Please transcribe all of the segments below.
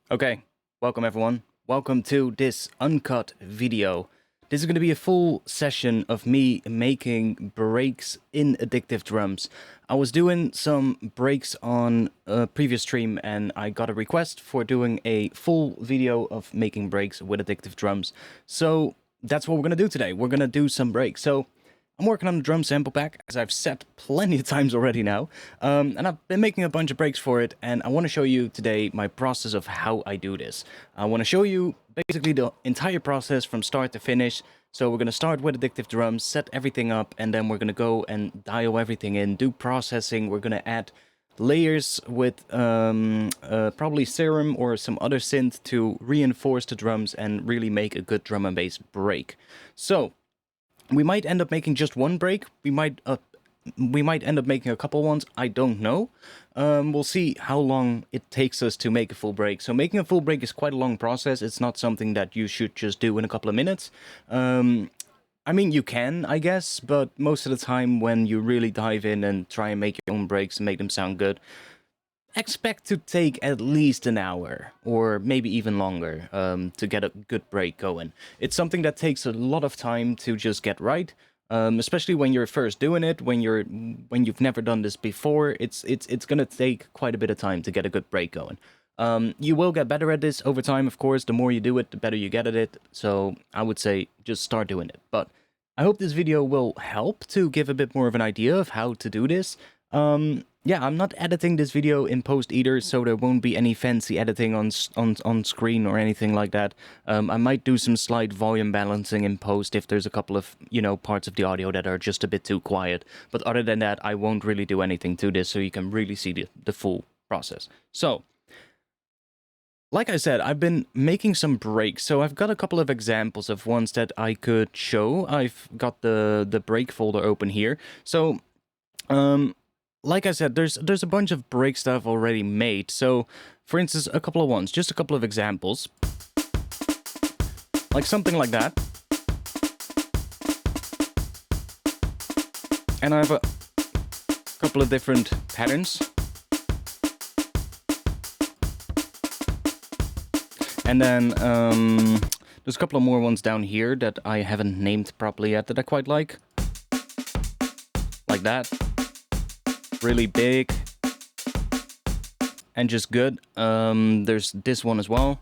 Okay, welcome everyone. Welcome to this uncut video. This is going to be a full session of me making breaks in Addictive Drums. I was doing some breaks on a previous stream and I got a request for doing a full video of making breaks with Addictive Drums. So that's what we're going to do today. We're going to do some breaks. So I'm working on the drum sample pack, as I've said plenty of times already now, and I've been making a bunch of breaks for it, and I want to show you today my process of how I do this. I want to show you basically the entire process from start to finish. So we're going to start with Addictive Drums, set everything up, and then we're going to go and dial everything in, do processing. We're going to add layers with probably Serum or some other synth to reinforce the drums and really make a good drum and bass break. So we might end up making just one break. We might end up making a couple ones. I don't know. We'll see how long it takes us to make a full break. So making a full break is quite a long process. It's not something that you should just do in a couple of minutes. I mean, you can, I guess, but most of the time when you really dive in and try and make your own breaks and make them sound good, expect to take at least an hour or maybe even longer to get a good break going. It's something that takes a lot of time to just get right, especially when you're first doing it. When you've never done this before, it's gonna take quite a bit of time to get a good break going. You will get better at this over time, of course. The more you do it, the better you get at it. So I would say just start doing it. But I hope this video will help to give a bit more of an idea of how to do this. Yeah, I'm not editing this video in post either, so there won't be any fancy editing on screen or anything like that. I might do some slight volume balancing in post if there's a couple of, parts of the audio that are just a bit too quiet. But other than that, I won't really do anything to this, so you can really see the full process. So, like I said, I've been making some breaks, so I've got a couple of examples of ones that I could show. I've got the break folder open here. So, like I said, there's a bunch of breaks that I've already made. So, for instance, a couple of ones, just a couple of examples. Like something like that. And I have a couple of different patterns. And then there's a couple of more ones down here that I haven't named properly yet that I quite like. Like that. Really big and just good. There's this one as well,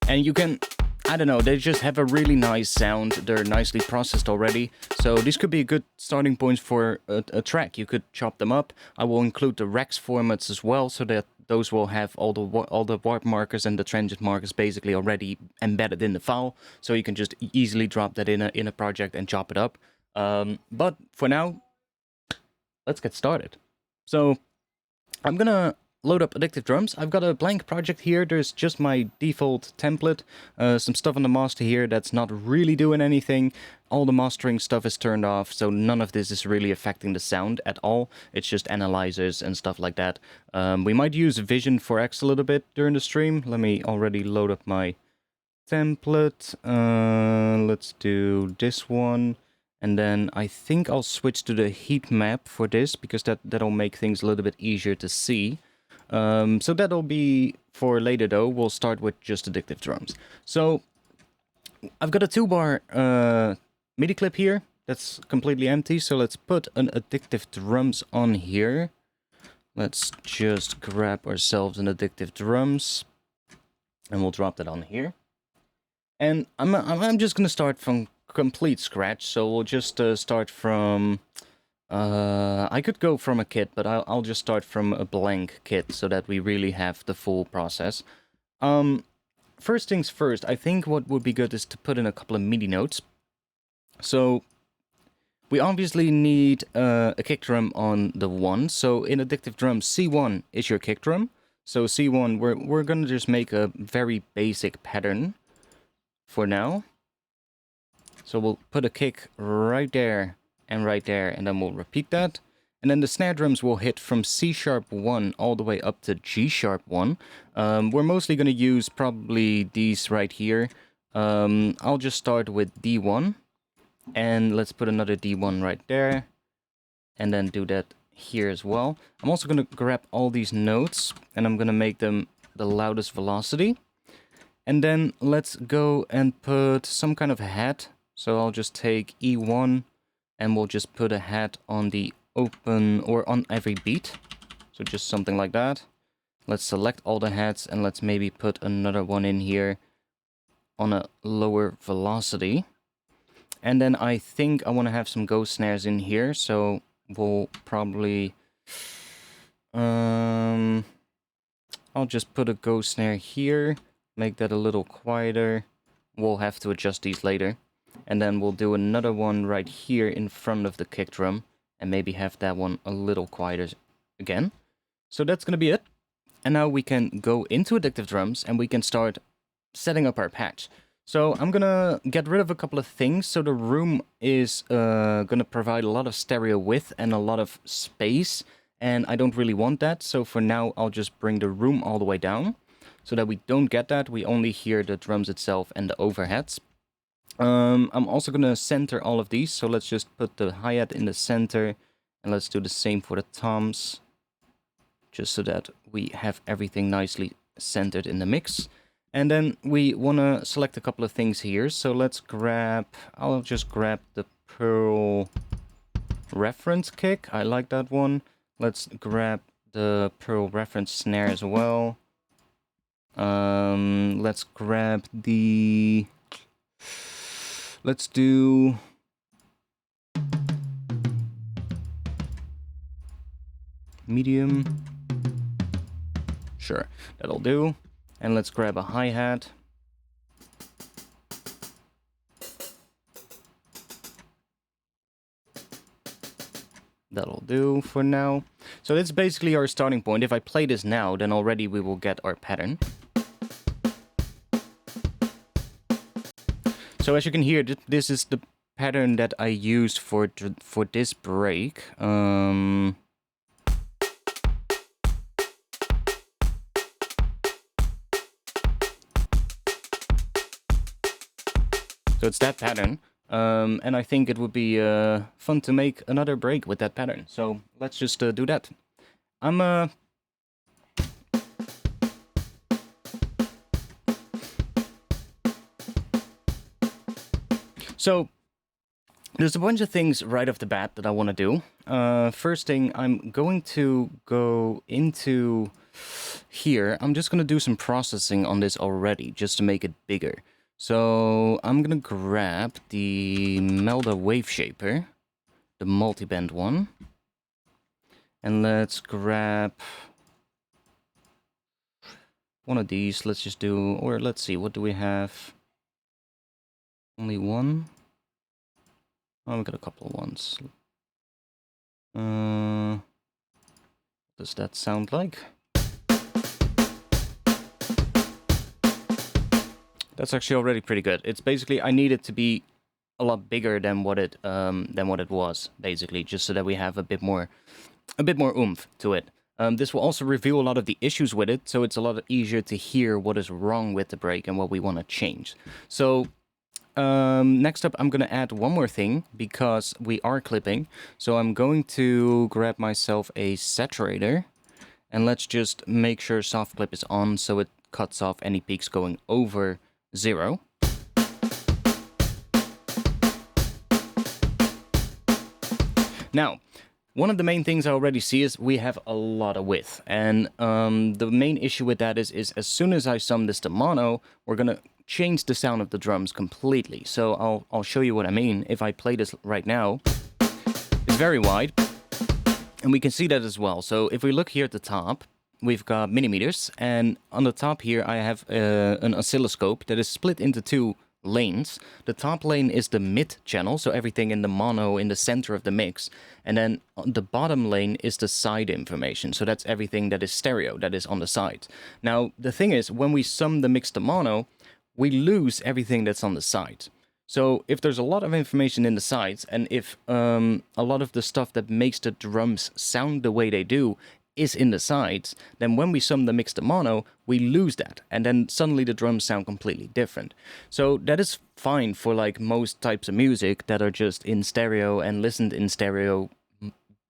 and you can, I don't know, they just have a really nice sound. They're nicely processed already, so this could be a good starting point for a track. You could chop them up. I will include the Rex formats as well, so that those will have all the warp markers and the transient markers basically already embedded in the file, so you can just easily drop that in a project and chop it up. But for now, let's get started. So I'm gonna load up Addictive Drums. I've got a blank project here. There's just my default template, some stuff on the master here that's not really doing anything. All the mastering stuff is turned off, so none of this is really affecting the sound at all. It's just analyzers and stuff like that. We might use Vision 4X a little bit during the stream. Let me already load up my template. Let's do this one. And then I think I'll switch to the heat map for this, because that'll make things a little bit easier to see. So that'll be for later though. We'll start with just Addictive Drums. So I've got a 2-bar MIDI clip here that's completely empty. So let's put an Addictive Drums on here. Let's just grab ourselves an Addictive Drums and we'll drop that on here. And I'm just gonna start from complete scratch, so we'll just start from I could go from a kit, but I'll just start from a blank kit so that we really have the full process. First things first, I think what would be good is to put in a couple of MIDI notes. So we obviously need a kick drum on the 1. So in Addictive Drums, C1 is your kick drum. So C1, we're gonna just make a very basic pattern for now. So we'll put a kick right there, and then we'll repeat that. And then the snare drums will hit from C#1 all the way up to G#1. We're mostly going to use probably these right here. I'll just start with D1. And let's put another D1 right there. And then do that here as well. I'm also going to grab all these notes and I'm going to make them the loudest velocity. And then let's go and put some kind of head. So I'll just take E1 and we'll just put a head on the open or on every beat. So just something like that. Let's select all the heads and let's maybe put another one in here on a lower velocity. And then I think I want to have some ghost snares in here. So we'll probably... I'll just put a ghost snare here. Make that a little quieter. We'll have to adjust these later. And then we'll do another one right here in front of the kick drum. And maybe have that one a little quieter again. So that's going to be it. And now we can go into Addictive Drums and we can start setting up our patch. So I'm going to get rid of a couple of things. So the room is going to provide a lot of stereo width and a lot of space. And I don't really want that. So for now, I'll just bring the room all the way down. So that we don't get that. We only hear the drums itself and the overheads. I'm also going to center all of these. So let's just put the hi-hat in the center. And let's do the same for the toms. Just so that we have everything nicely centered in the mix. And then we want to select a couple of things here. So let's grab... I'll just grab the Pearl reference kick. I like that one. Let's grab the Pearl reference snare as well. Let's grab the... Let's do... medium. Sure, that'll do. And let's grab a hi-hat. That'll do for now. So that's basically our starting point. If I play this now, then already we will get our pattern. So as you can hear, this is the pattern that I used for this break. So it's that pattern, and I think it would be fun to make another break with that pattern. So let's just do that. So there's a bunch of things right off the bat that I want to do. First thing, I'm going to go into here. I'm just going to do some processing on this already, just to make it bigger. So I'm gonna grab the Melda Wave Shaper, the multi-band one, and let's grab one of these. Let's just do, or let's see, what do we have? Only one? Oh, we got a couple of ones. What does that sound like? That's actually already pretty good. It's basically, I need it to be a lot bigger than what it was, basically, just so that we have a bit more oomph to it. This will also reveal a lot of the issues with it, so it's a lot easier to hear what is wrong with the break and what we want to change. So next up, I'm going to add one more thing because we are clipping. So I'm going to grab myself a saturator and let's just make sure soft clip is on so it cuts off any peaks going over 0. Now, one of the main things I already see is we have a lot of width. And the main issue with that is as soon as I sum this to mono, we're going to change the sound of the drums completely. So I'll show you what I mean. If I play this right now, it's very wide. And we can see that as well. So if we look here at the top, we've got millimeters, and on the top here I have an oscilloscope that is split into 2 lanes. The top lane is the mid channel, so everything in the mono in the center of the mix, and then the bottom lane is the side information, so that's everything that is stereo, that is on the side. Now the thing is, when we sum the mix to mono, we lose everything that's on the side. So if there's a lot of information in the sides, and if a lot of the stuff that makes the drums sound the way they do is in the sides, then when we sum the mix to mono, we lose that, and then suddenly the drums sound completely different. So that is fine for like most types of music that are just in stereo and listened in stereo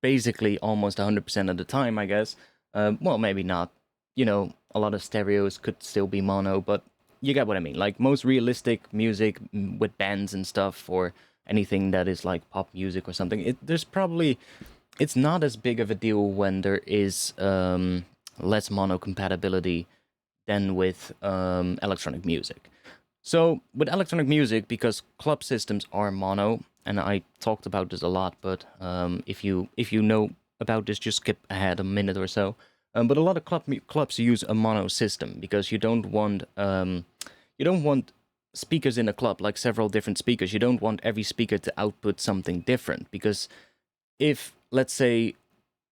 basically almost 100% of the time, I guess. Well, maybe not. You know, a lot of stereos could still be mono, but you get what I mean. Like most realistic music with bands and stuff, or anything that is like pop music or something, it's not as big of a deal when there is less mono compatibility than with electronic music. So with electronic music, because club systems are mono, and I talked about this a lot, but if you know about this, just skip ahead a minute or so. But a lot of clubs use a mono system because you don't want speakers in a club, like several different speakers. You don't want every speaker to output something different, because if, let's say,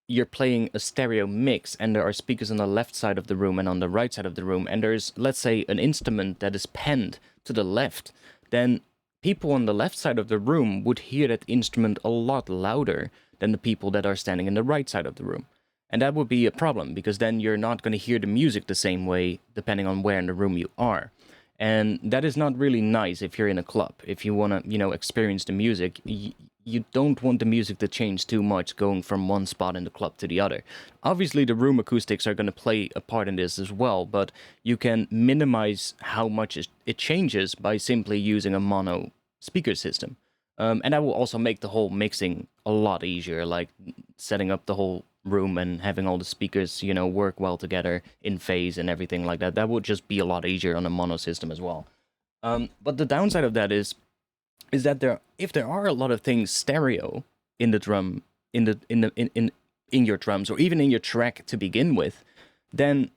you're playing a stereo mix and there are speakers on the left side of the room and on the right side of the room, and there's, let's say, an instrument that is panned to the left, then people on the left side of the room would hear that instrument a lot louder than the people that are standing in the right side of the room. And that would be a problem, because then you're not going to hear the music the same way depending on where in the room you are. And that is not really nice if you're in a club. If you want to, experience the music, you don't want the music to change too much going from one spot in the club to the other. Obviously, the room acoustics are going to play a part in this as well, but you can minimize how much it changes by simply using a mono speaker system. And that will also make the whole mixing a lot easier, like setting up the whole room and having all the speakers, work well together in phase and everything like that. That would just be a lot easier on a mono system as well. But the downside of that is that if there are a lot of things stereo in the drum, in your drums, or even in your track to begin with, then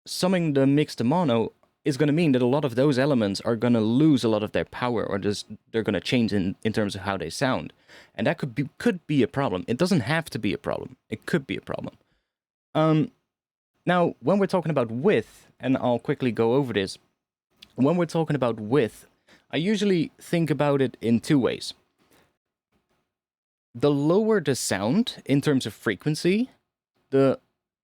summing the mix to mono is going to mean that a lot of those elements are going to lose a lot of their power, or just they're going to change in terms of how they sound. And that could be a problem. It doesn't have to be a problem. It could be a problem. Now, when we're talking about width, and I'll quickly go over this, when we're talking about width, I usually think about it in two ways. The lower the sound in terms of frequency, the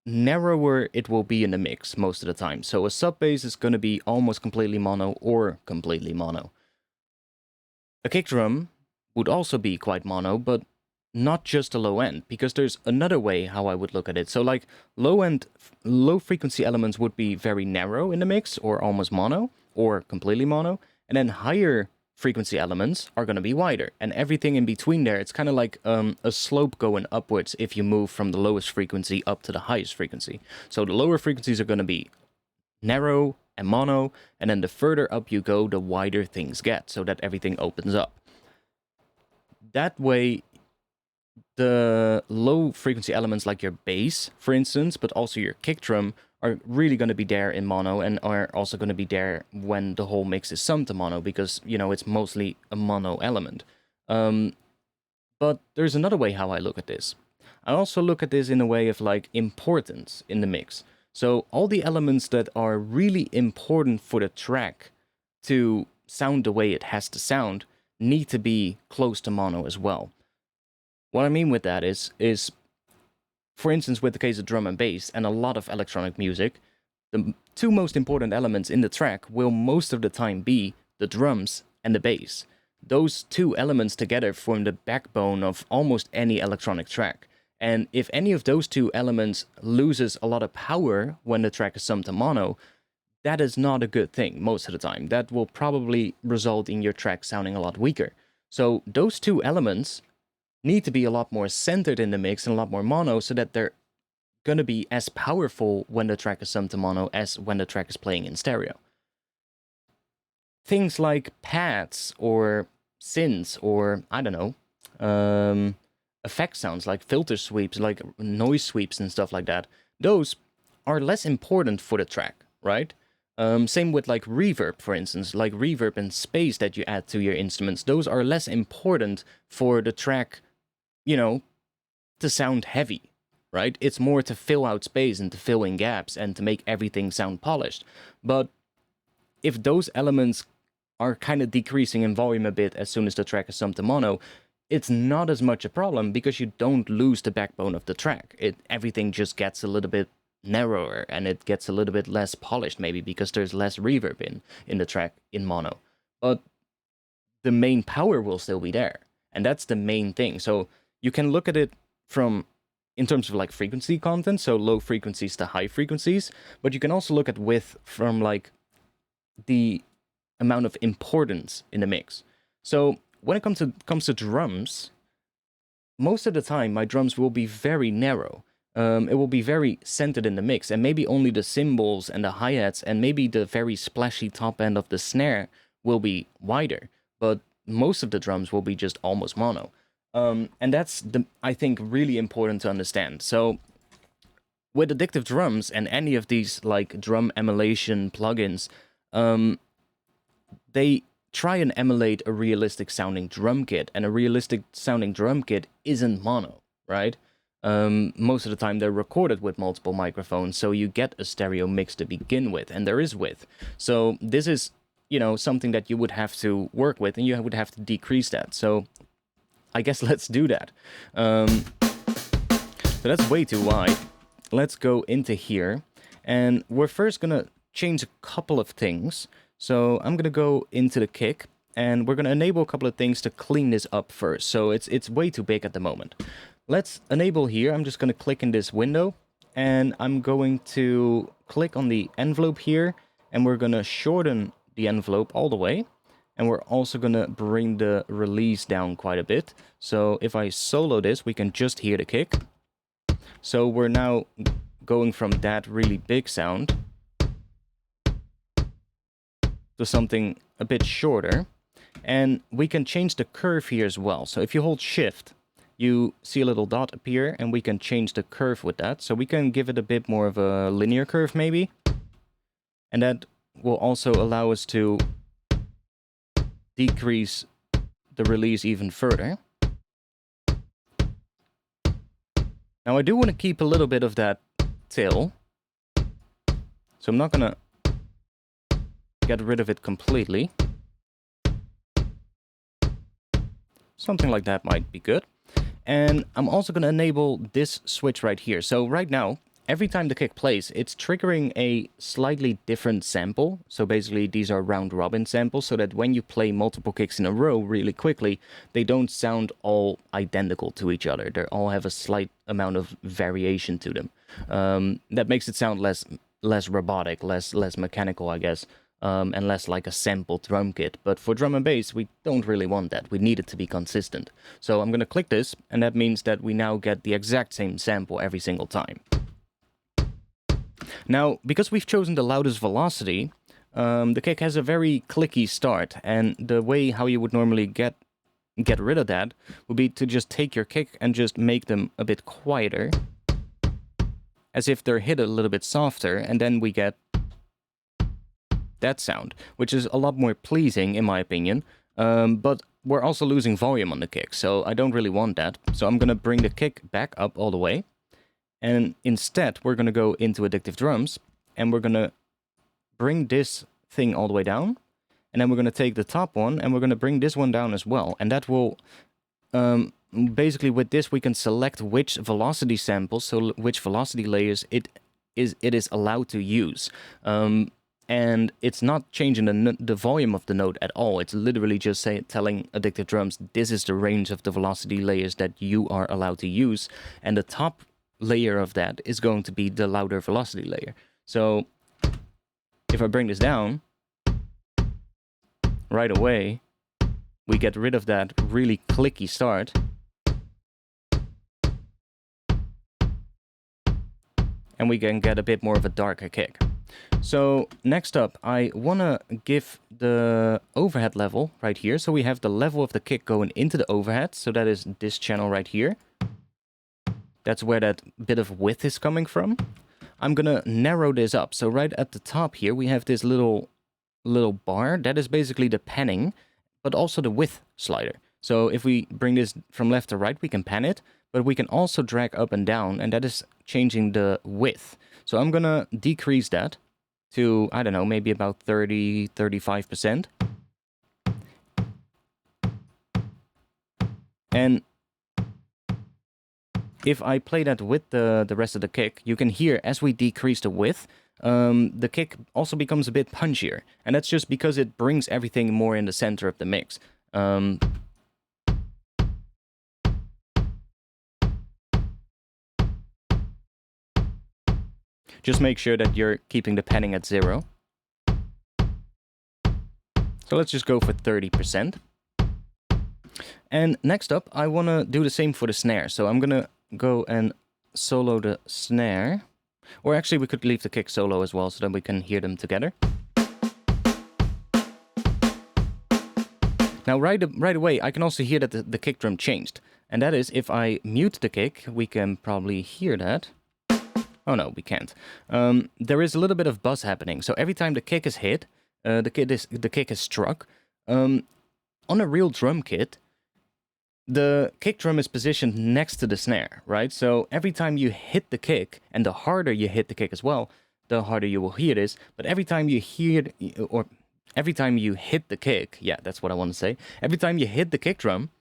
narrower it will be in the mix most of the time. So a sub bass is going to be almost completely mono or completely mono. A kick drum would also be quite mono, but not just the low end, because there's another way how I would look at it. So like low frequency elements would be very narrow in the mix, or almost mono, or completely mono, and then higher frequency elements are going to be wider, and everything in between there, it's kind of like a slope going upwards if you move from the lowest frequency up to the highest frequency. So the lower frequencies are going to be narrow and mono, and then the further up you go, the wider things get, so that everything opens up. That way, the low frequency elements like your bass, for instance, but also your kick drum, are really going to be there in mono, and are also going to be there when the whole mix is summed to mono, because, it's mostly a mono element. But there's another way how I look at this. I also look at this in a way of like importance in the mix. So all the elements that are really important for the track to sound the way it has to sound need to be close to mono as well. What I mean with that is for instance, with the case of drum and bass and a lot of electronic music, the two most important elements in the track will most of the time be the drums and the bass. Those two elements together form the backbone of almost any electronic track. And if any of those two elements loses a lot of power when the track is summed to mono, that is not a good thing most of the time. That will probably result in your track sounding a lot weaker. So those two elements need to be a lot more centered in the mix and a lot more mono, so that they're going to be as powerful when the track is summed to mono as when the track is playing in stereo. Things like pads or synths, or I don't know, effect sounds like filter sweeps, like noise sweeps and stuff like that, those are less important for the track, right? Same with like reverb, for instance, like reverb and space that you add to your instruments. Those are less important for the track, to sound heavy, right? It's more to fill out space and to fill in gaps and to make everything sound polished. But if those elements are kind of decreasing in volume a bit as soon as the track is summed to mono, it's not as much a problem, because you don't lose the backbone of the track. Everything just gets a little bit narrower, and it gets a little bit less polished, maybe because there's less reverb in the track in mono. But the main power will still be there, and that's the main thing. So you can look at it from in terms of like frequency content, so low frequencies to high frequencies, but you can also look at width from like the amount of importance in the mix. So when it comes to drums, most of the time my drums will be very narrow. It will be very centered in the mix, and maybe only the cymbals and the hi-hats and maybe the very splashy top end of the snare will be wider, but most of the drums will be just almost mono. And that's, I think, really important to understand. So with Addictive Drums and any of these like drum emulation plugins, they try and emulate a realistic sounding drum kit, and a realistic sounding drum kit isn't mono, right? Most of the time they're recorded with multiple microphones, so you get a stereo mix to begin with, and there is width. So this is, you know, something that you would have to work with, and you would have to decrease that. So I guess let's do that. So that's way too wide. Let's go into here, and we're first gonna change a couple of things. So I'm gonna go into the kick, and we're gonna enable a couple of things to clean this up first. So it's way too big at the moment. Let's enable here. I'm just gonna click in this window, and I'm going to click on the envelope here, and we're gonna shorten the envelope all the way. And we're also gonna bring the release down quite a bit. So if I solo this, we can just hear the kick. So we're now going from that really big sound to something a bit shorter. And we can change the curve here as well. So if you hold shift, you see a little dot appear, and we can change the curve with that. So we can give it a bit more of a linear curve maybe. And that will also allow us to decrease the release even further. Now I do want to keep a little bit of that tail, so I'm not gonna get rid of it completely. Something like that might be good. And I'm also gonna enable this switch right here. So right now, every time the kick plays, it's triggering a slightly different sample. So basically, these are round-robin samples, so that when you play multiple kicks in a row really quickly, they don't sound all identical to each other. They all have a slight amount of variation to them. That makes it sound less robotic, less mechanical, I guess, and less like a sampled drum kit. But for drum and bass, we don't really want that. We need it to be consistent. So I'm going to click this, and that means that we now get the exact same sample every single time. Now, because we've chosen the loudest velocity, the kick has a very clicky start, and the way how you would normally get rid of that would be to just take your kick and just make them a bit quieter, as if they're hit a little bit softer, and then we get that sound, which is a lot more pleasing in my opinion, but we're also losing volume on the kick, so I don't really want that. So I'm gonna bring the kick back up all the way. And instead, we're going to go into Addictive Drums, and we're going to bring this thing all the way down. And then we're going to take the top one, and we're going to bring this one down as well. And that will, basically with this, we can select which velocity samples, so which velocity layers it is allowed to use. And it's not changing the volume of the note at all. It's literally just telling Addictive Drums, this is the range of the velocity layers that you are allowed to use. And the top layer of that is going to be the louder velocity layer. So if I bring this down, right away, we get rid of that really clicky start. And we can get a bit more of a darker kick. So next up, I want to give the overhead level right here. So we have the level of the kick going into the overhead. So that is this channel right here. That's where that bit of width is coming from. I'm gonna narrow this up. So right at the top here, we have this little bar. That is basically the panning, but also the width slider. So if we bring this from left to right, we can pan it, but we can also drag up and down, and that is changing the width. So I'm gonna decrease that to, I don't know, maybe about 30, 35%. And if I play that with the rest of the kick, you can hear as we decrease the width, the kick also becomes a bit punchier. And that's just because it brings everything more in the center of the mix. Just make sure that you're keeping the panning at 0. So let's just go for 30%. And next up, I want to do the same for the snare. So I'm going to go and solo the snare. Or actually, we could leave the kick solo as well so that we can hear them together. Now, right away, I can also hear that the kick drum changed. And that is, if I mute the kick, we can probably hear that. Oh no, we can't. There is a little bit of buzz happening. So every time the kick is hit, the kick is struck. On a real drum kit, the kick drum is positioned next to the snare, right? So every time you hit the kick, and the harder you hit the kick as well, the harder you will hear this. But every time you hit the kick, yeah, that's what I want to say. Every time you hit the kick drum,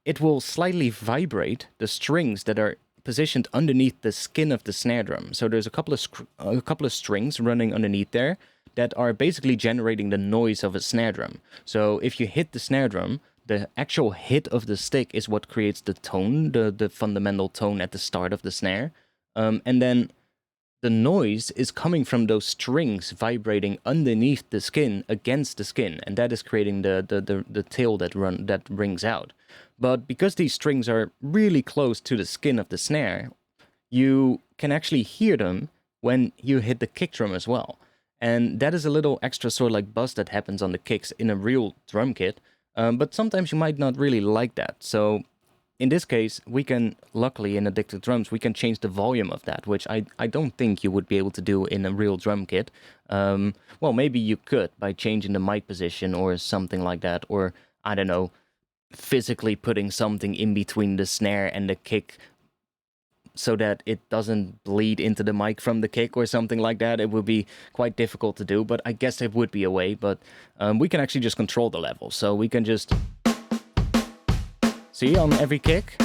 it will slightly vibrate the strings that are positioned underneath the skin of the snare drum. So there's a couple of strings running underneath there that are basically generating the noise of a snare drum. So if you hit the snare drum, the actual hit of the stick is what creates the tone, the fundamental tone at the start of the snare. And then the noise is coming from those strings vibrating underneath the skin against the skin, and that is creating the tail that rings out. But because these strings are really close to the skin of the snare, you can actually hear them when you hit the kick drum as well. And that is a little extra sort of like buzz that happens on the kicks in a real drum kit. But sometimes you might not really like that. So in this case, we can, luckily in Addictive Drums, we can change the volume of that, which I don't think you would be able to do in a real drum kit. Well, maybe you could by changing the mic position or something like that. Or, I don't know, physically putting something in between the snare and the kick so that it doesn't bleed into the mic from the kick or something like that. It would be quite difficult to do, but I guess there would be a way. But we can actually just control the level. So we can just see on every kick.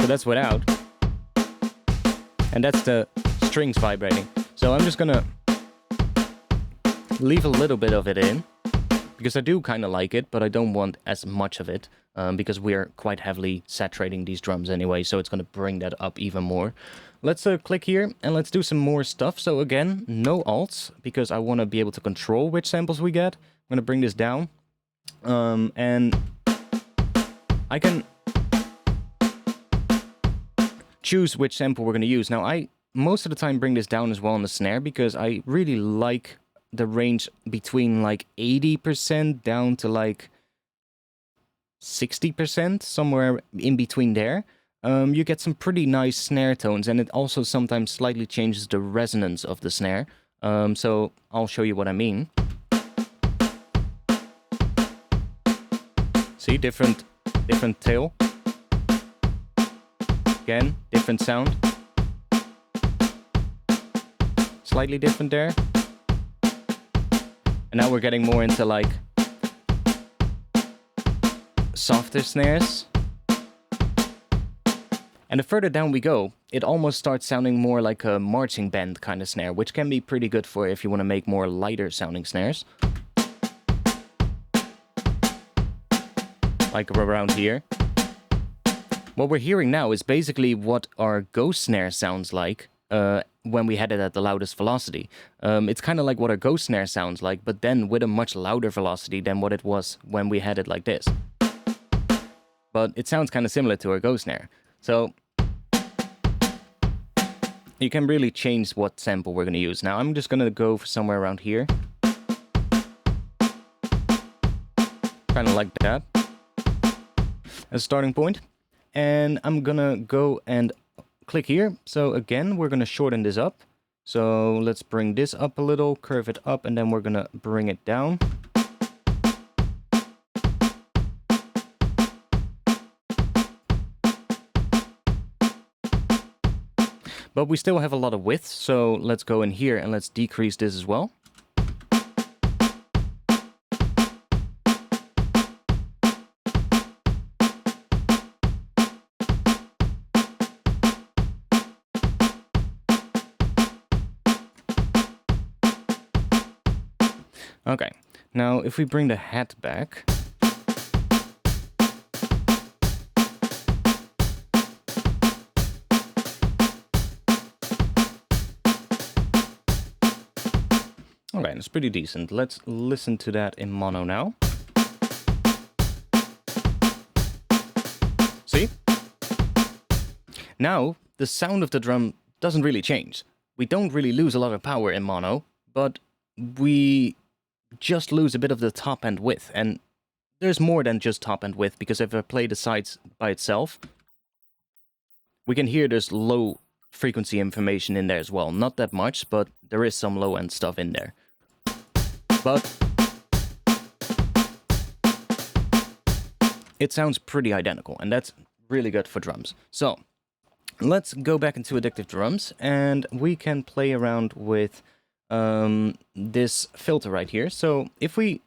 So that's without. And that's the strings vibrating. So I'm just gonna leave a little bit of it in, because I do kind of like it, but I don't want as much of it, because we are quite heavily saturating these drums anyway, so it's going to bring that up even more. Let's click here, and let's do some more stuff. So again, no alts, because I want to be able to control which samples we get. I'm going to bring this down, and I can choose which sample we're going to use. Now, I most of the time bring this down as well on the snare, because I really like the range between like 80% down to like 60%, somewhere in between there. You get some pretty nice snare tones, and it also sometimes slightly changes the resonance of the snare. So I'll show you what I mean. See, different tail. Again, different sound. Slightly different there. And now we're getting more into like softer snares. And the further down we go, it almost starts sounding more like a marching band kind of snare, which can be pretty good for if you want to make more lighter sounding snares. Like around here. What we're hearing now is basically what our ghost snare sounds like when we had it at the loudest velocity. It's kind of like what a ghost snare sounds like, but then with a much louder velocity than what it was when we had it like this. But it sounds kind of similar to a ghost snare. So you can really change what sample we're going to use. Now I'm just going to go for somewhere around here. Kind of like that as a starting point. And I'm going to go and click here. So again, we're going to shorten this up. So let's bring this up a little, curve it up, and then we're going to bring it down. But we still have a lot of width, so let's go in here and let's decrease this as well. Okay, now if we bring the hat back, Okay, that's pretty decent. Let's listen to that in mono now. See? Now, the sound of the drum doesn't really change. We don't really lose a lot of power in mono, but we just lose a bit of the top end width. And there's more than just top end width, because if I play the sides by itself, we can hear there's low frequency information in there as well. Not that much, but there is some low end stuff in there. But it sounds pretty identical, and that's really good for drums. So let's go back into Addictive Drums, and we can play around with this filter right here. So if we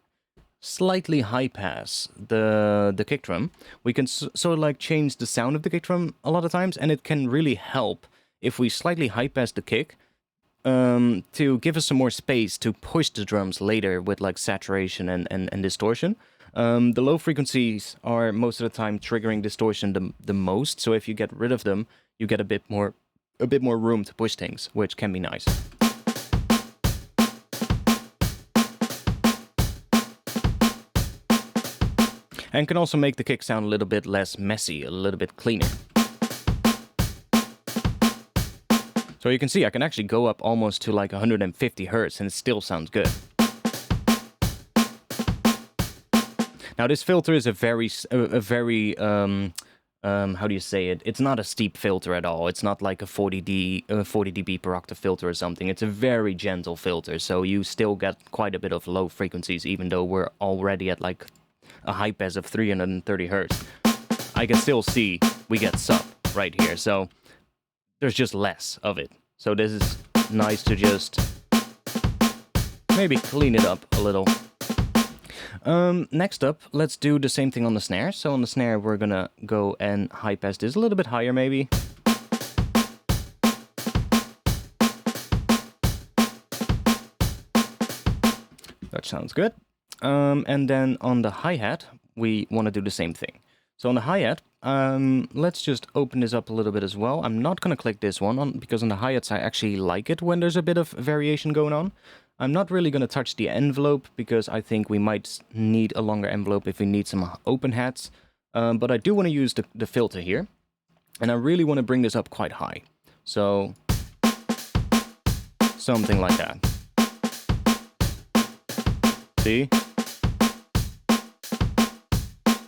slightly high pass the kick drum, we can sort of like change the sound of the kick drum a lot of times, and it can really help if we slightly high pass the kick to give us some more space to push the drums later with like saturation and distortion. The low frequencies are most of the time triggering distortion the most, so if you get rid of them, you get a bit more room to push things, which can be nice. And can also make the kick sound a little bit less messy, a little bit cleaner. So you can see I can actually go up almost to like 150 hertz and it still sounds good. Now this filter is a very how do you say it? It's not a steep filter at all. It's not like a 40 dB per octave filter or something. It's a very gentle filter, so you still get quite a bit of low frequencies, even though we're already at like a high pass of 330 hertz. I can still see we get sub right here, so there's just less of it. So this is nice to just maybe clean it up a little. Next up, let's do the same thing on the snare. So on the snare, we're gonna go and high pass this a little bit higher, maybe. That sounds good. And then on the hi-hat, we want to do the same thing. So on the hi-hat, let's just open this up a little bit as well. I'm not gonna click this one on because on the hi-hats I actually like it when there's a bit of variation going on. I'm not really going to touch the envelope because I think we might need a longer envelope if we need some open hats. But I do want to use the filter here. And I really want to bring this up quite high. So something like that. See?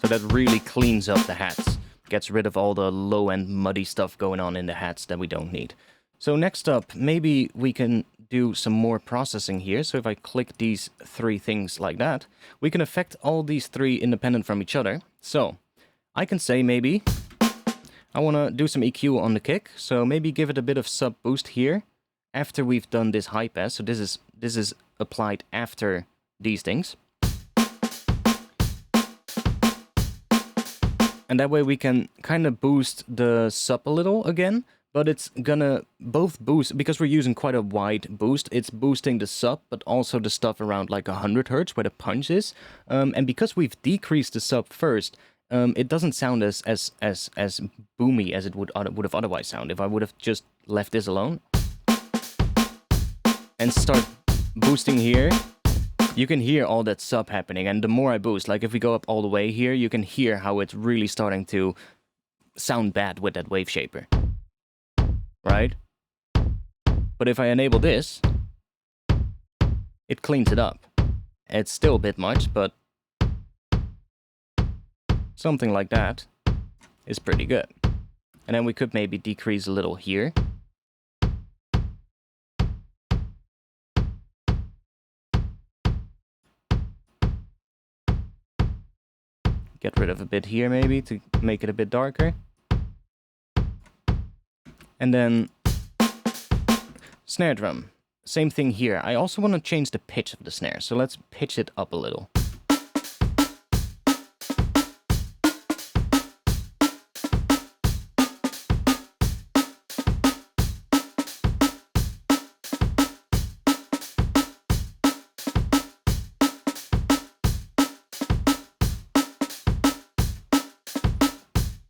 So that really cleans up the hats. Gets rid of all the low-end muddy stuff going on in the hats that we don't need. So next up, maybe we can do some more processing here. So if I click these three things like that, we can affect all these three independent from each other. So I can say maybe I want to do some EQ on the kick. So maybe give it a bit of sub boost here after we've done this high pass. So this is applied after these things. And that way we can kind of boost the sub a little again. But it's gonna both boost, because we're using quite a wide boost, it's boosting the sub, but also the stuff around like 100 hertz where the punch is. And because we've decreased the sub first, it doesn't sound as boomy as it would have otherwise sound. If I would have just left this alone and start boosting here, you can hear all that sub happening. And the more I boost, like if we go up all the way here, you can hear how it's really starting to sound bad with that wave shaper. Right? But if I enable this, it cleans it up. It's still a bit much, but something like that is pretty good. And then we could maybe decrease a little here. Get rid of a bit here maybe to make it a bit darker. And then snare drum, same thing here. I also want to change the pitch of the snare, so let's pitch it up a little.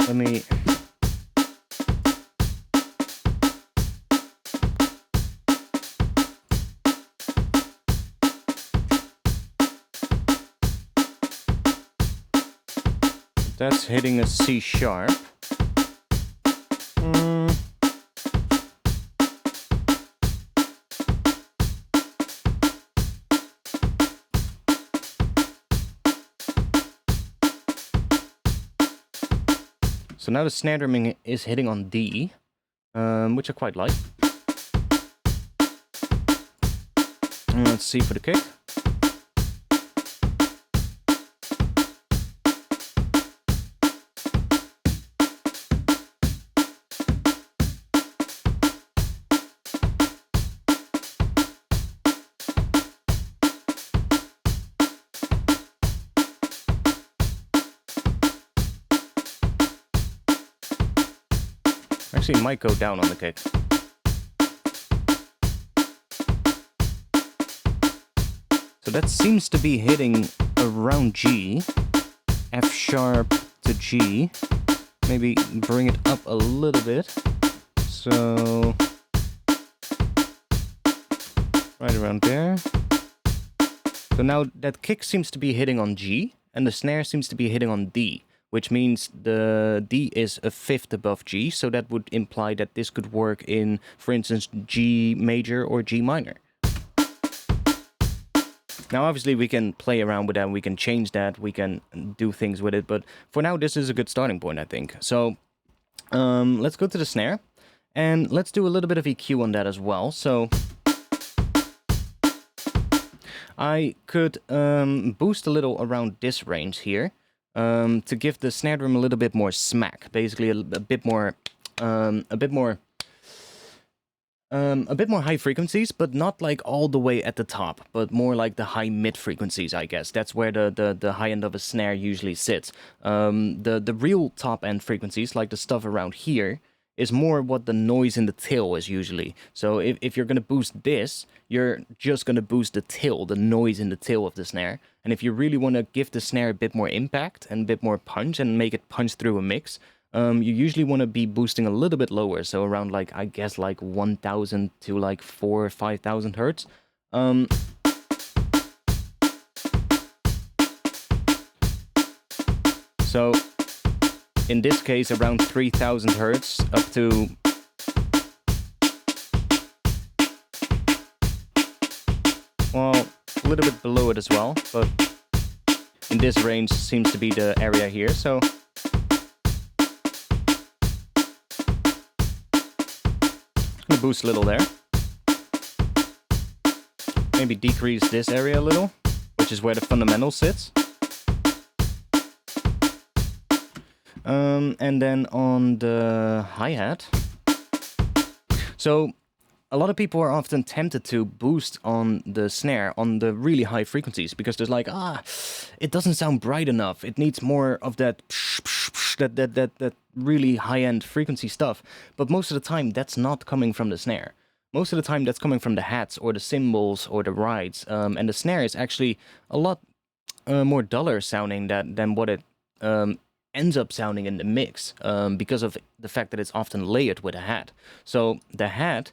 Let me... That's hitting a C sharp. So now the snare drumming is hitting on D, which I quite like. And let's see for the kick. Actually, it might go down on the kick. So that seems to be hitting around G, F sharp to G. Maybe bring it up a little bit. So right around there. So now that kick seems to be hitting on G, and the snare seems to be hitting on D, which means the D is a fifth above G, so that would imply that this could work in, for instance, G major or G minor. Now, obviously, we can play around with that, we can change that, we can do things with it, but for now, this is a good starting point, I think. So, let's go to the snare, and let's do a little bit of EQ on that as well. So, I could boost a little around this range here, to give the snare drum a little bit more smack, basically a bit more high frequencies, but not like all the way at the top, but more like the high mid frequencies, I guess. That's where the high end of a snare usually sits. The real top end frequencies, like the stuff around here, is more what the noise in the tail is usually. So if you're going to boost this, you're just going to boost the tail, the noise in the tail of the snare. And if you really want to give the snare a bit more impact and a bit more punch and make it punch through a mix, you usually want to be boosting a little bit lower. So around like, I guess like 1000 to like 4,000 or 5,000 hertz. So in this case, around 3000 hertz up to well, a little bit below it as well, but in this range seems to be the area here, so I'm gonna boost a little there. Maybe decrease this area a little, which is where the fundamental sits. And then on the hi-hat, so a lot of people are often tempted to boost on the snare on the really high frequencies because there's like, it doesn't sound bright enough. It needs more of that that really high-end frequency stuff. But most of the time, that's not coming from the snare. Most of the time, that's coming from the hats or the cymbals or the rides. And the snare is actually a lot more duller sounding than what it ends up sounding in the mix because of the fact that it's often layered with a hat. So the hat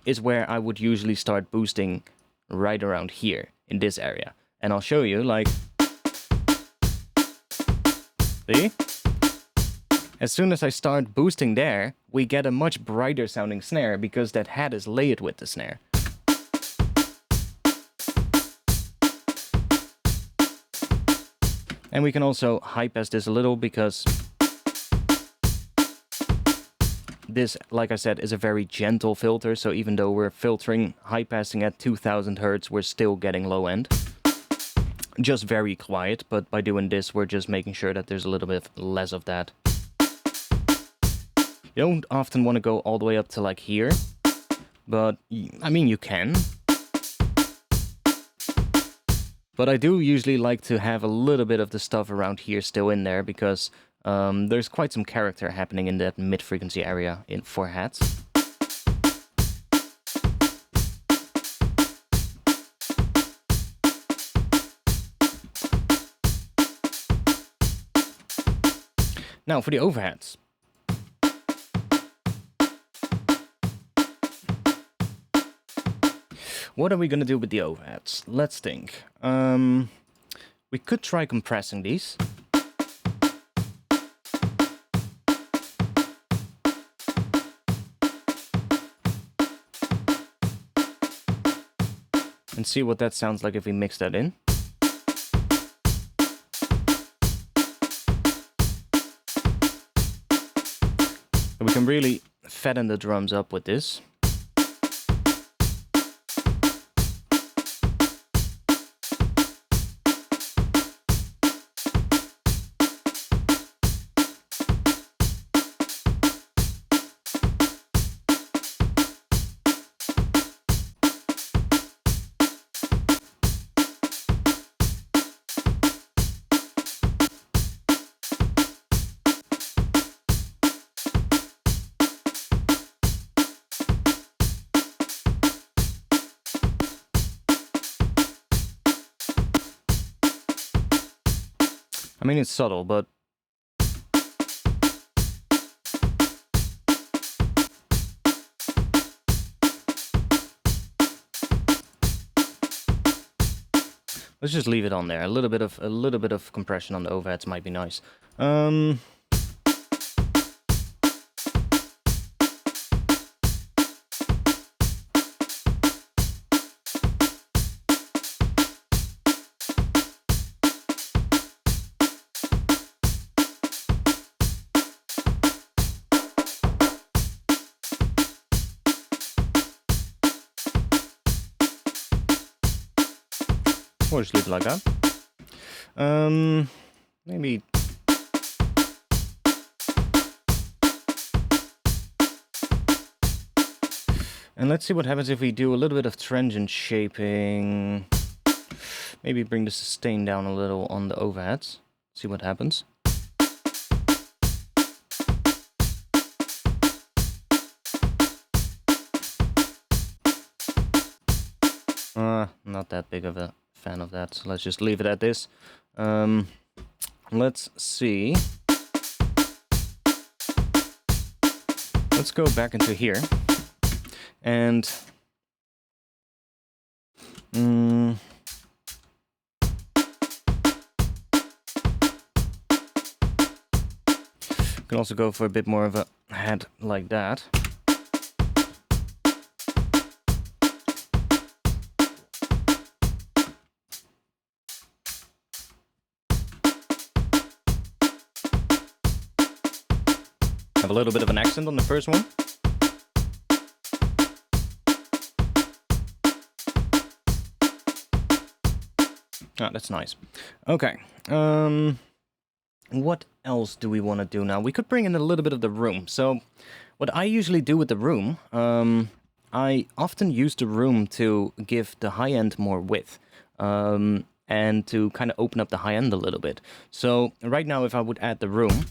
is where I would usually start boosting right around here in this area. And I'll show you, like, see? As soon as I start boosting there, we get a much brighter sounding snare because that hat is layered with the snare. And we can also high pass this a little because this, like I said, is a very gentle filter. So even though we're filtering high passing at 2000 hertz, we're still getting low end. Just very quiet, but by doing this, we're just making sure that there's a little bit less of that. You don't often want to go all the way up to like here, but I mean, you can. But I do usually like to have a little bit of the stuff around here still in there because there's quite some character happening in that mid-frequency area for hats. Now for the overheads. What are we going to do with the overheads? Let's think. We could try compressing these. and see what that sounds like if we mix that in. And we can really fatten the drums up with this. I mean, it's subtle, but let's just leave it on there. A little bit of compression on the overheads might be nice. Or just leave it like that. Maybe. And let's see what happens if we do a little bit of transient shaping. Maybe bring the sustain down a little on the overheads. See what happens. Not that big of a fan of that, so let's just leave it at this. Let's see. Let's go back into here and can also go for a bit more of a head like that. Have a little bit of an accent on the first one. Ah, that's nice. Okay. What else do we want to do now? We could bring in a little bit of the room. So, what I usually do with the room, I often use the room to give the high end more width. And to kind of open up the high end a little bit. So, right now, if I would add the room,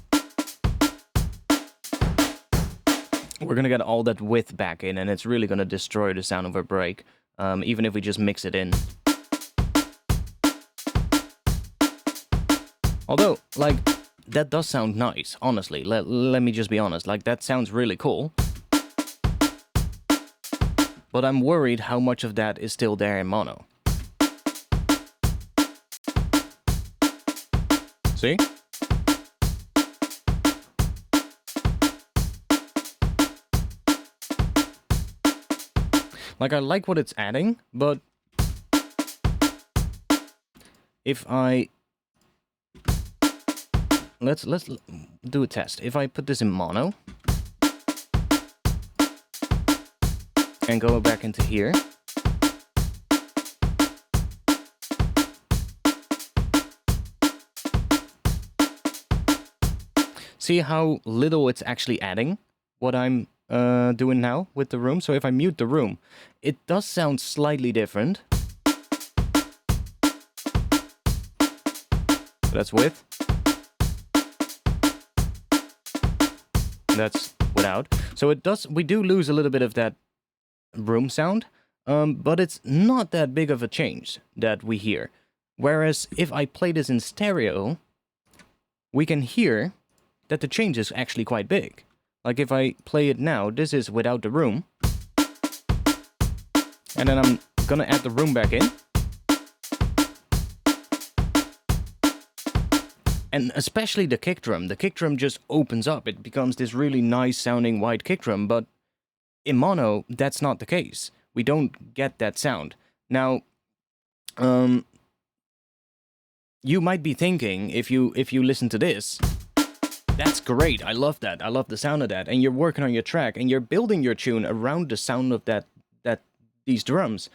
we're going to get all that width back in, and it's really going to destroy the sound of our break, even if we just mix it in. Although, like, that does sound nice, honestly. Let me just be honest. Like, that sounds really cool. But I'm worried how much of that is still there in mono. See? Like, I like what it's adding, but if I... Let's do a test. If I put this in mono and go back into here, see how little it's actually adding what I'm doing now with the room. So if I mute the room, it does sound slightly different. That's with. That's without. So it does. We do lose a little bit of that room sound, but it's not that big of a change that we hear. Whereas if I play this in stereo, we can hear that the change is actually quite big. Like if I play it now, this is without the room. And then I'm gonna add the room back in. And especially the kick drum. The kick drum just opens up. It becomes this really nice sounding wide kick drum, but in mono, that's not the case. We don't get that sound. Now, you might be thinking, if you listen to this, that's great, I love that, I love the sound of that, and you're working on your track, and you're building your tune around the sound of these drums,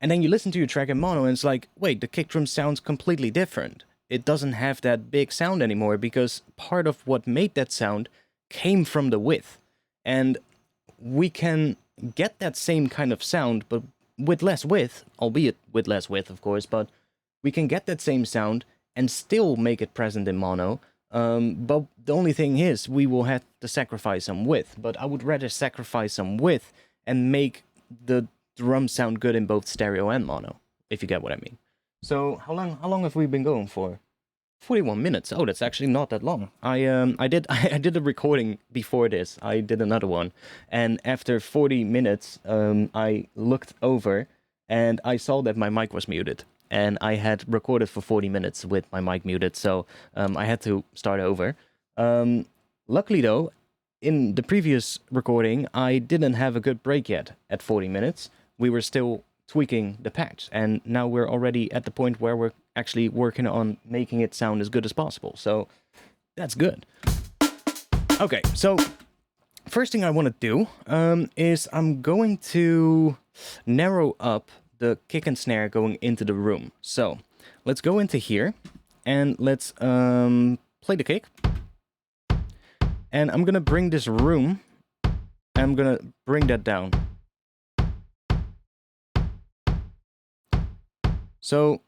and then you listen to your track in mono, and it's like, wait, the kick drum sounds completely different. It doesn't have that big sound anymore, because part of what made that sound came from the width. And we can get that same kind of sound, but with less width, albeit with less width, of course, but we can get that same sound and still make it present in mono. But the only thing is, we will have to sacrifice some width. But I would rather sacrifice some width and make the drum sound good in both stereo and mono, if you get what I mean. So how long have we been going for? 41 minutes. Oh, that's actually not that long. I did a recording before this. I did another one, and after 40 minutes, I looked over and I saw that my mic was muted, and I had recorded for 40 minutes with my mic muted, so I had to start over. Luckily though, in the previous recording, I didn't have a good break yet at 40 minutes. We were still tweaking the patch, and now we're already at the point where we're actually working on making it sound as good as possible, so that's good. Okay, so first thing I want to do is I'm going to narrow up the kick and snare going into the room. So let's go into here and let's play the kick, and I'm gonna bring this room, I'm gonna bring that down. So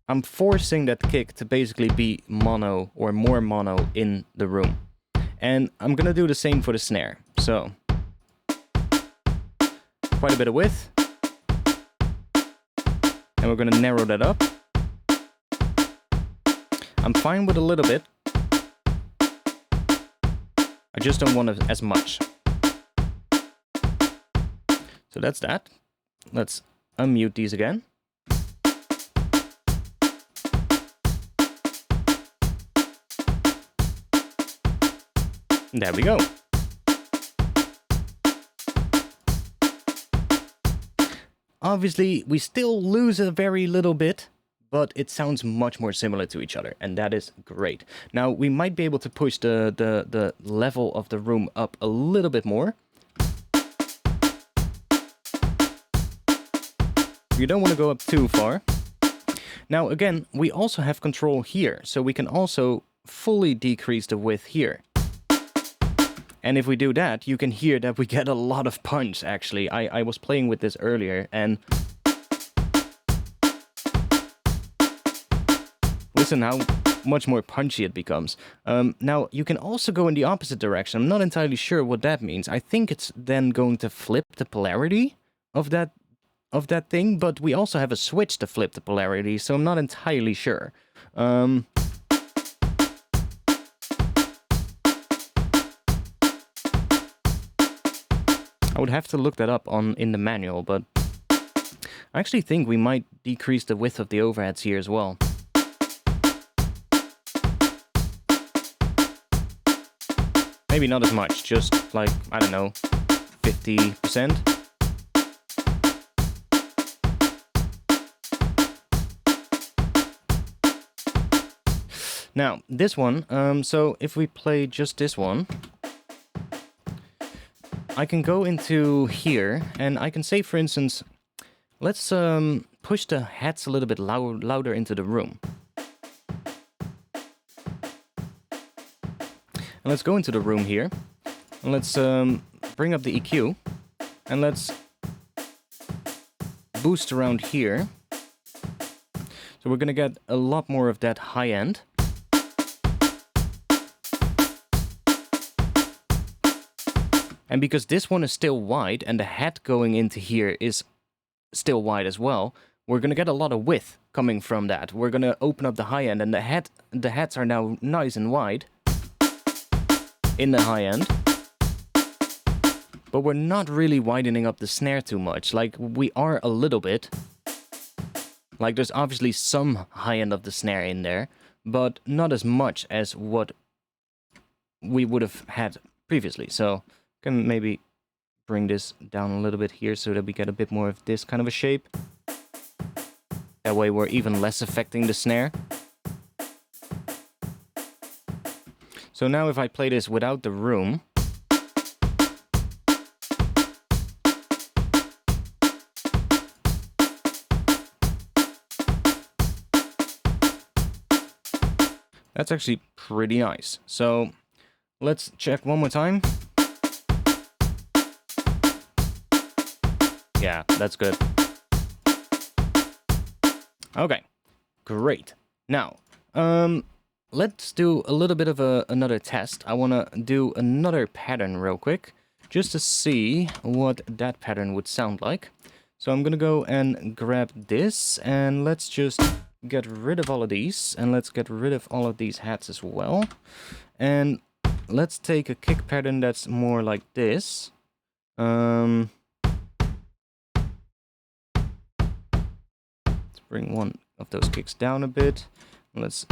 I'm forcing that kick to basically be mono or more mono in the room. And I'm gonna do the same for the snare. So quite a bit of width. And we're gonna narrow that up. I'm fine with a little bit. I just don't want as much. So that's that. Let's unmute these again. There we go. Obviously, we still lose a very little bit, but it sounds much more similar to each other, and that is great. Now, we might be able to push the level of the room up a little bit more. You don't want to go up too far. Now, again, we also have control here, so we can also fully decrease the width here. And if we do that, you can hear that we get a lot of punch, actually. I was playing with this earlier, and listen how much more punchy it becomes. Now, you can also go in the opposite direction. I'm not entirely sure what that means. I think it's then going to flip the polarity of that thing, but we also have a switch to flip the polarity, so I'm not entirely sure. I would have to look that up in the manual, but I actually think we might decrease the width of the overheads here as well. Maybe not as much, just like, I don't know, 50%. Now, this one, so if we play just this one, I can go into here, and I can say, for instance, let's push the hats a little bit louder into the room. And let's go into the room here, and let's bring up the EQ, and let's boost around here. So we're gonna get a lot more of that high end. And because this one is still wide, and the hat going into here is still wide as well, we're going to get a lot of width coming from that. We're going to open up the high end, and the hats are now nice and wide in the high end. But we're not really widening up the snare too much. Like, we are a little bit. Like, there's obviously some high end of the snare in there, but not as much as what we would have had previously. So can maybe bring this down a little bit here so that we get a bit more of this kind of a shape. That way we're even less affecting the snare. So now if I play this without the room, that's actually pretty nice. So let's check one more time. Yeah, that's good. Okay, great. Now, let's do a little bit of another test. I want to do another pattern real quick, just to see what that pattern would sound like. So I'm gonna go and grab this, and let's just get rid of all of these, and let's get rid of all of these hats as well. And let's take a kick pattern that's more like this. Let's bring one of those kicks down a bit. Let's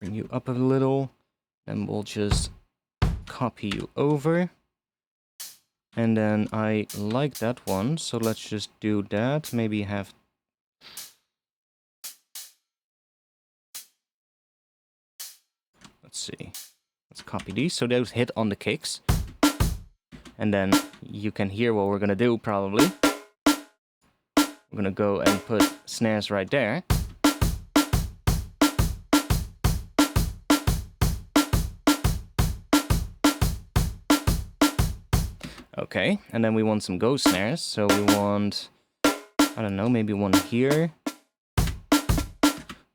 bring you up a little, and we'll just copy you over. And then I like that one, so let's just do that. Maybe have... Let's see. Let's copy these, so those hit on the kicks. And then you can hear what we're gonna do, probably. We're gonna go and put snares right there. Okay, and then we want some ghost snares, so we want, I don't know, maybe one here.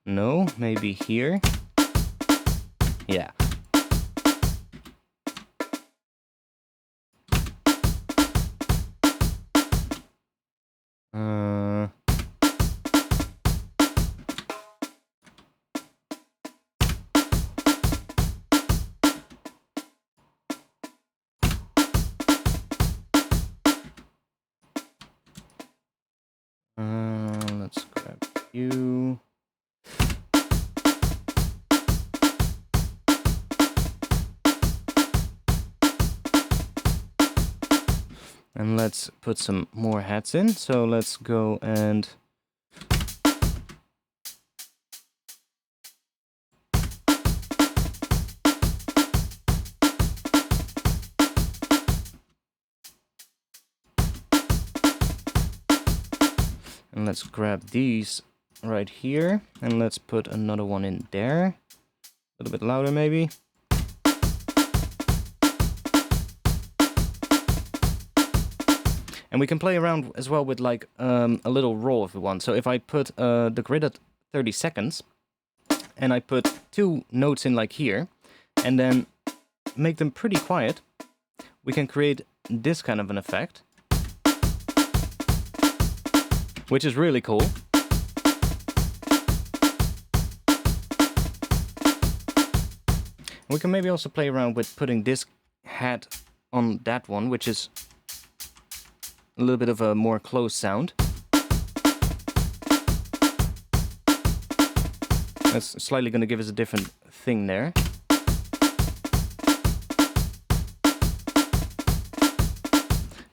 No, maybe here. Yeah. Let's grab you. And let's put some more hats in. So let's go and let's grab these right here, and let's put another one in there. A little bit louder, maybe. And we can play around as well with like a little roll if we want. So if I put the grid at 30 seconds, and I put 2 notes in like here, and then make them pretty quiet, we can create this kind of an effect. Which is really cool. We can maybe also play around with putting this hat on that one, which is a little bit of a more close sound. That's slightly going to give us a different thing there.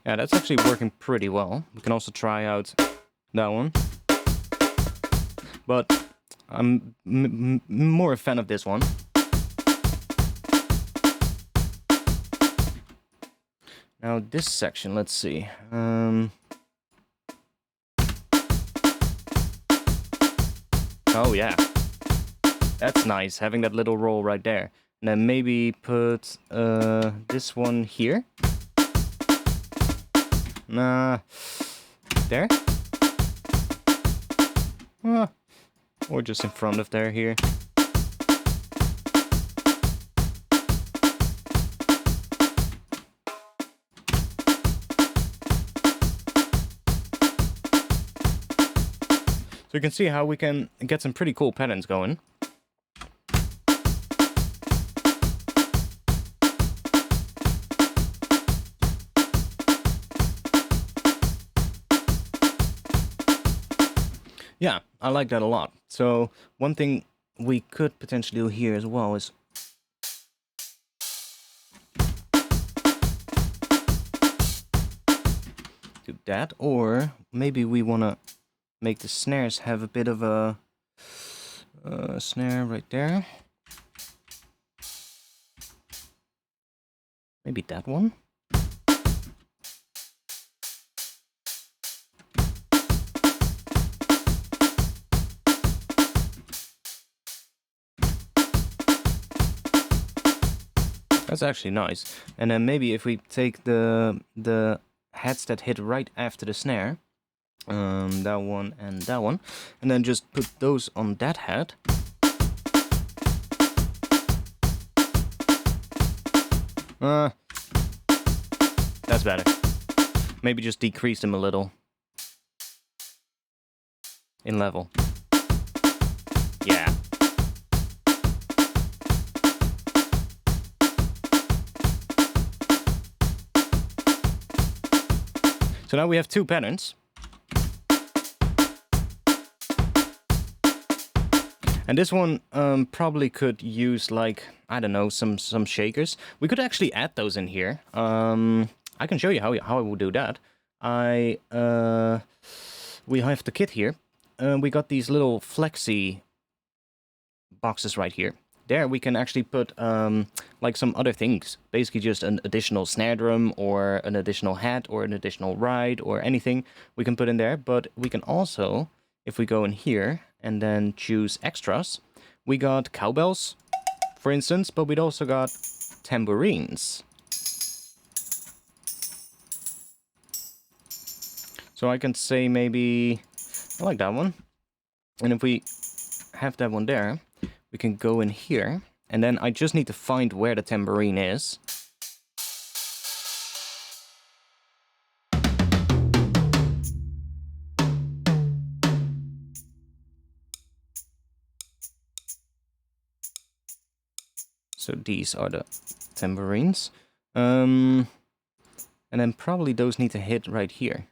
Yeah, that's actually working pretty well. We can also try out that one. But I'm more a fan of this one. Now this section, let's see. Oh yeah. That's nice, having that little roll right there. And then maybe put this one here. Nah. There? Or just in front of there here. So you can see how we can get some pretty cool patterns going. Yeah, I like that a lot. So one thing we could potentially do here as well is do that, or maybe we want to make the snares have a bit of a snare right there. Maybe that one. That's actually nice. And then maybe if we take the heads that hit right after the snare, that one, and then just put those on that head. That's better. Maybe just decrease them a little in level. Yeah. So now we have two patterns. And this one probably could use, like, I don't know, some shakers. We could actually add those in here. I can show you how I will do that. We have the kit here. We got these little flexi boxes right here. There we can actually put like some other things. Basically just an additional snare drum or an additional hat or an additional ride or anything we can put in there. But we can also, if we go in here and then choose extras, we got cowbells, for instance, but we'd also got tambourines. So I can say maybe, I like that one. And if we have that one there, we can go in here, and then I just need to find where the tambourine is. So these are the tambourines. And then probably those need to hit right here.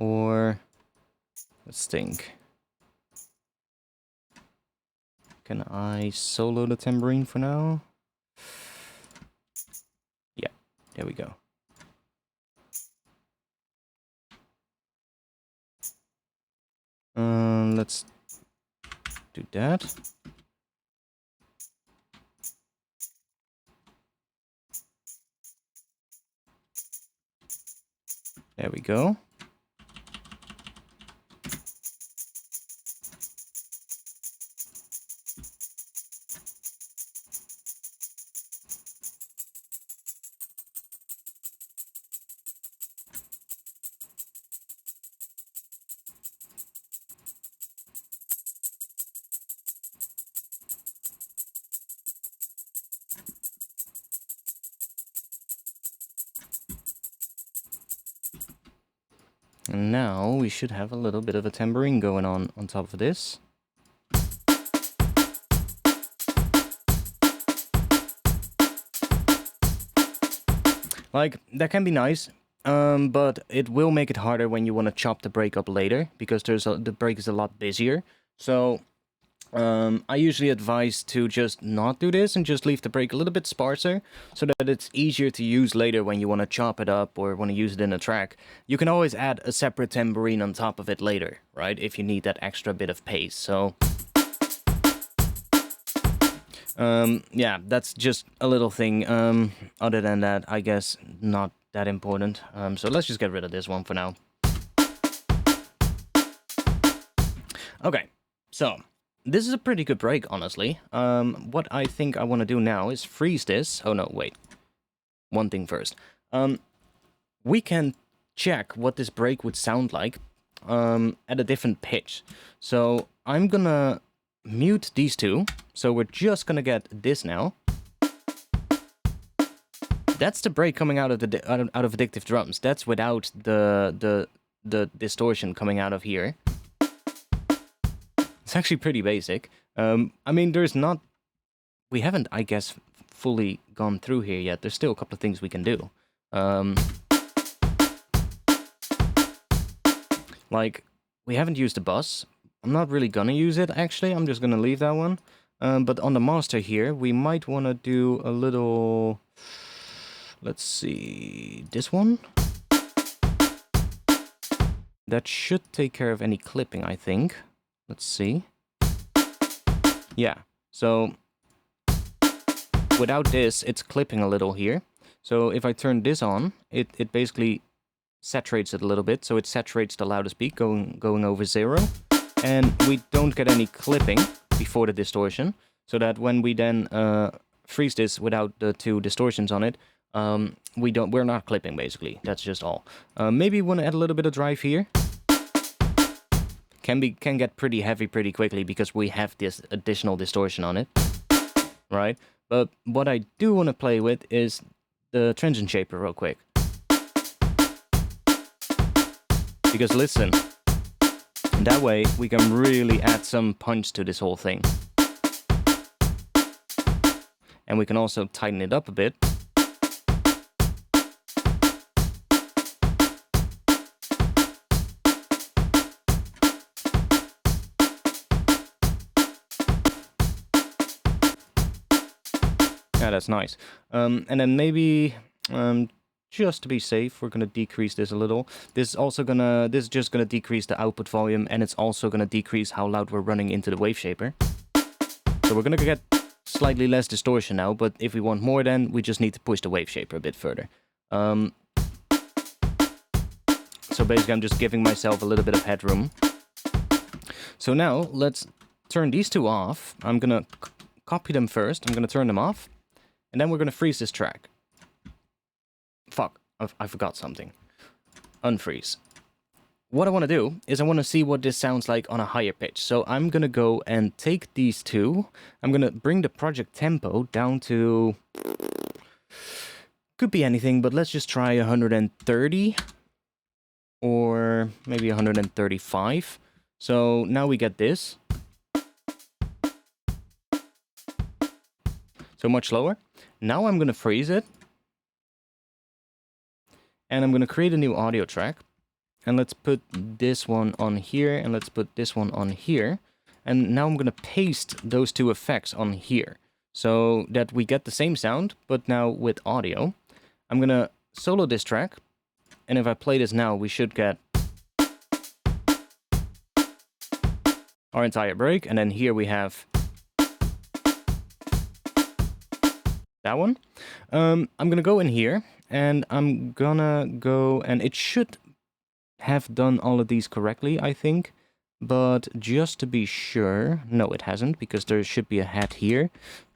Or, let's think. Can I solo the tambourine for now? Yeah, there we go. Let's do that. There we go. And now we should have a little bit of a tambourine going on top of this. Like, that can be nice, but it will make it harder when you want to chop the break up later, because the break is a lot busier. So I usually advise to just not do this and just leave the break a little bit sparser so that it's easier to use later when you want to chop it up or want to use it in a track. You can always add a separate tambourine on top of it later, right? If you need that extra bit of pace. So yeah, that's just a little thing. Other than that, I guess not that important. So let's just get rid of this one for now. Okay, so this is a pretty good break, honestly. What I think I want to do now is freeze this. Oh no, wait. One thing first. We can check what this break would sound like at a different pitch. So I'm gonna mute these two. So we're just gonna get this now. That's the break coming out of out of Addictive Drums. That's without the distortion coming out of here. It's actually pretty basic. I mean, we haven't, I guess, fully gone through here yet. There's still a couple of things we can do. Like, we haven't used the bus, I'm not really gonna use it, actually. I'm just gonna leave that one. But on the master here, we might want to do a little... Let's see... This one? That should take care of any clipping, I think. Let's see. Yeah, so... Without this, it's clipping a little here. So if I turn this on, it basically saturates it a little bit. So it saturates the loudest peak going over 0. And we don't get any clipping before the distortion. So that when we then freeze this without the 2 distortions on it, we're not clipping, basically. That's just all. Maybe you want to add a little bit of drive here. Can get pretty heavy pretty quickly because we have this additional distortion on it. Right? But what I do want to play with is the transient shaper real quick. Because listen, that way we can really add some punch to this whole thing. And we can also tighten it up a bit. Yeah, that's nice. And then maybe, just to be safe, we're gonna decrease this a little. This is just gonna decrease the output volume, and it's also gonna decrease how loud we're running into the wave shaper. So we're gonna get slightly less distortion now, but if we want more, then we just need to push the wave shaper a bit further. So basically, I'm just giving myself a little bit of headroom. So now let's turn these 2 off. I'm gonna copy them first. I'm gonna turn them off. And then we're going to freeze this track. Fuck, I forgot something. Unfreeze. What I want to do is I want to see what this sounds like on a higher pitch. So I'm going to go and take these 2. I'm going to bring the project tempo down to... Could be anything, but let's just try 130. Or maybe 135. So now we get this. So much lower. Now I'm going to freeze it. And I'm going to create a new audio track. And let's put this one on here. And let's put this one on here. And now I'm going to paste those 2 effects on here. So that we get the same sound, but now with audio. I'm going to solo this track. And if I play this now, we should get our entire break. And then here we have that one. I'm gonna go in here, and I'm gonna go, and it should have done all of these correctly, I think. But just to be sure, no, it hasn't, because there should be a hat here.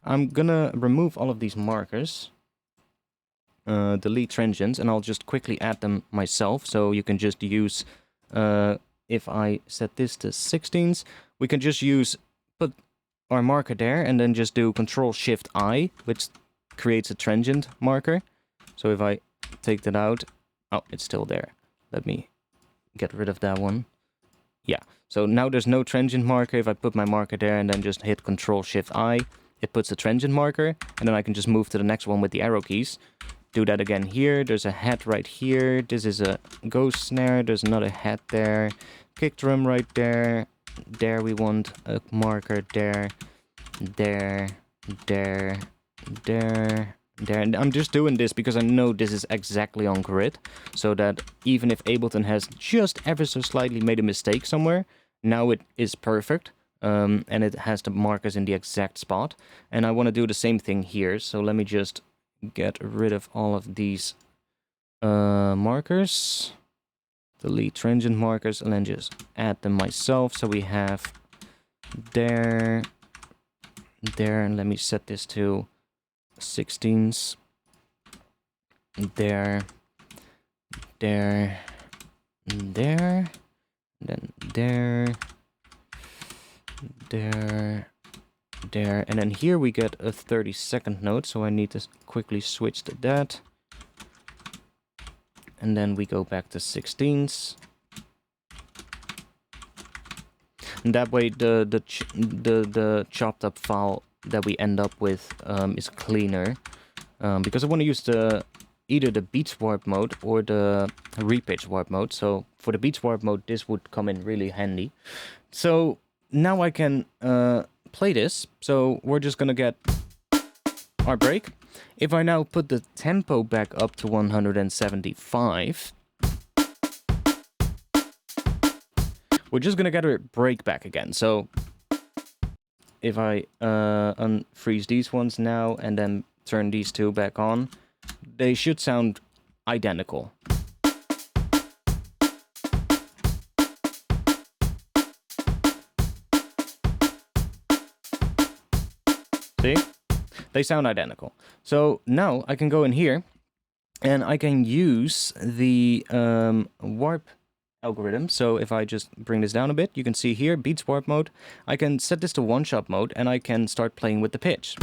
I'm gonna remove all of these markers, delete transients, and I'll just quickly add them myself. So you can just use, if I set this to 16s, we can just put our marker there, and then just do Control-Shift-I, which creates a transient marker. So if I take that out, oh, it's still there. Let me get rid of that one. Yeah, so now there's no transient marker. If I put my marker there and then just hit Control-Shift-I, it puts a transient marker, and then I can just move to the next one with the arrow keys. Do that again here. There's a hat right here. This is a ghost snare. There's another hat there. Kick drum right there. There we want a marker there. There. And I'm just doing this because I know this is exactly on grid, so that even if Ableton has just ever so slightly made a mistake somewhere, now it is perfect, and it has the markers in the exact spot. And I want to do the same thing here, so let me just get rid of all of these markers, delete transient markers, and then just add them myself. So we have there, and let me set this to 16s, there, and then there, and then here we get a 30-second note, so I need to quickly switch to that, and then we go back to 16s. And that way the chopped up file that we end up with is cleaner, because I want to use the either the beats warp mode or the repitch warp mode. So for the beats warp mode, this would come in really handy. So now I can play this. So we're just gonna get our break. If I now put the tempo back up to 175, we're just gonna get a break back again. So if I unfreeze these ones now and then turn these two back on, they should sound identical. See? They sound identical. So now I can go in here and I can use the warp algorithm. So if I just bring this down a bit, you can see here, beats warp mode. I can set this to one-shot mode and I can start playing with the pitch.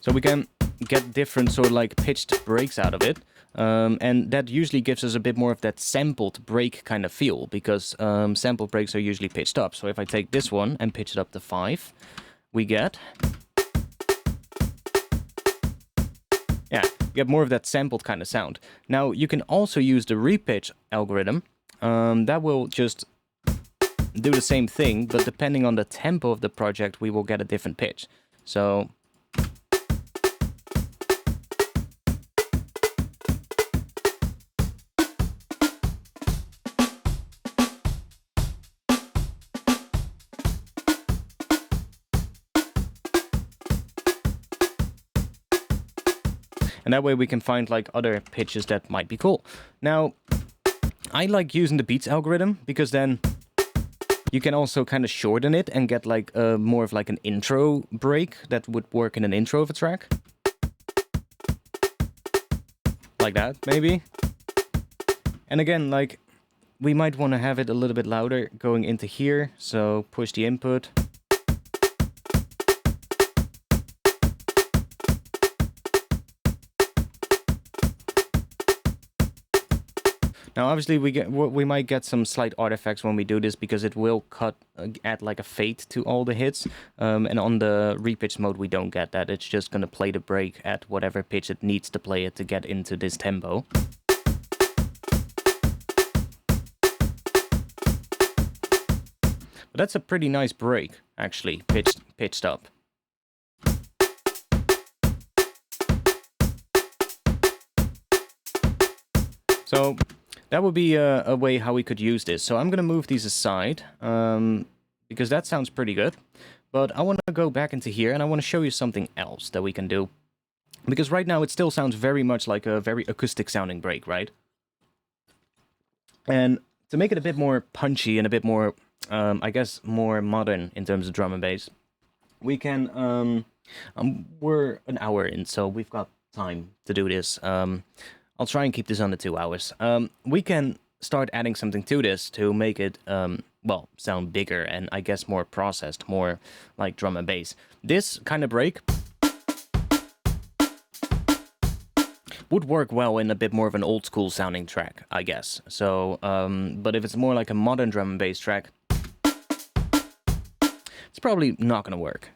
So we can get different sort of like pitched breaks out of it. And that usually gives us a bit more of that sampled break kind of feel, because sampled breaks are usually pitched up. So if I take this one and pitch it up to 5, we get... yeah, you get more of that sampled kind of sound. Now, you can also use the repitch algorithm. That will just do the same thing, but depending on the tempo of the project, we will get a different pitch. So... and that way we can find like other pitches that might be cool. Now, I like using the beats algorithm because then you can also kind of shorten it and get like more of like an intro break that would work in an intro of a track. Like that, maybe. And again, like, we might want to have it a little bit louder going into here, so push the input. Now, obviously, we might get some slight artifacts when we do this because it will add like a fade to all the hits. And on the repitch mode, we don't get that. It's just going to play the break at whatever pitch it needs to play it to get into this tempo. But that's a pretty nice break, actually, pitched up. So... that would be a way how we could use this. So I'm going to move these aside, because that sounds pretty good. But I want to go back into here, and I want to show you something else that we can do. Because right now it still sounds very much like a very acoustic sounding break, right? And to make it a bit more punchy and a bit more, I guess, more modern in terms of drum and bass, we can... we're an hour in, so we've got time to do this. I'll try and keep this under 2 hours. We can start adding something to this to make it, well, sound bigger and I guess more processed, more like drum and bass. This kind of break would work well in a bit more of an old school sounding track, I guess. So, but if it's more like a modern drum and bass track, it's probably not going to work.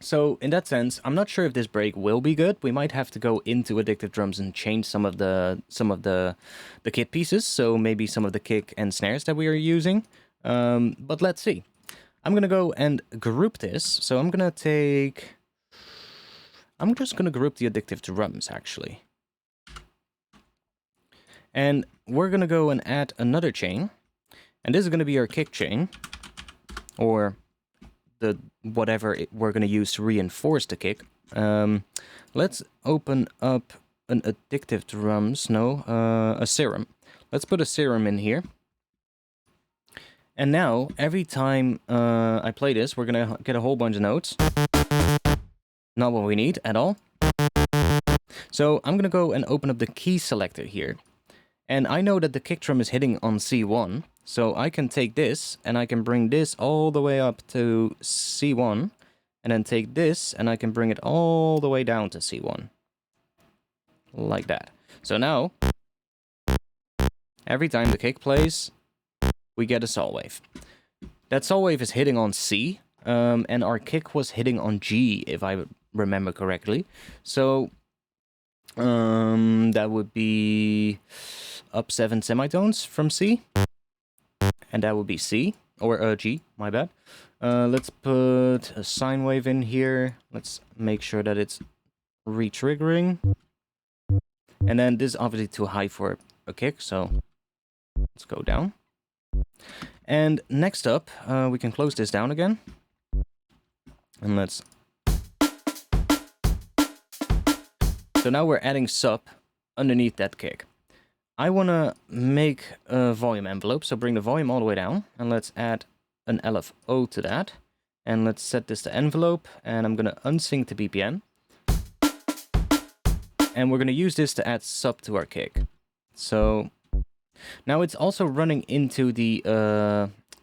So in that sense, I'm not sure if this break will be good. We might have to go into Addictive Drums and change some of the kit pieces. So maybe some of the kick and snares that we are using. But let's see. I'm gonna go and group this. So I'm just gonna group the Addictive Drums actually. And we're gonna go and add another chain. And this is gonna be our kick chain, or the whatever we're going to use to reinforce the kick. Let's open up an Addictive Drums, a serum. Let's put a serum in here. And now, every time I play this, we're going to get a whole bunch of notes. Not what we need at all. So I'm going to go and open up the key selector here. And I know that the kick drum is hitting on C1. So I can take this, and I can bring this all the way up to C1, and then take this, and I can bring it all the way down to C1. Like that. So now, every time the kick plays, we get a saw wave. That saw wave is hitting on C, and our kick was hitting on G, if I remember correctly. So that would be up 7 semitones from C, and that would be C, or G, my bad. Let's put a sine wave in here. Let's make sure that it's re-triggering. And then this is obviously too high for a kick, so let's go down. And next up, we can close this down again. And let's... So now we're adding sub underneath that kick. I want to make a volume envelope, so bring the volume all the way down. And let's add an LFO to that. And let's set this to envelope, and I'm going to unsync to BPM. And we're going to use this to add sub to our kick. So now it's also running into the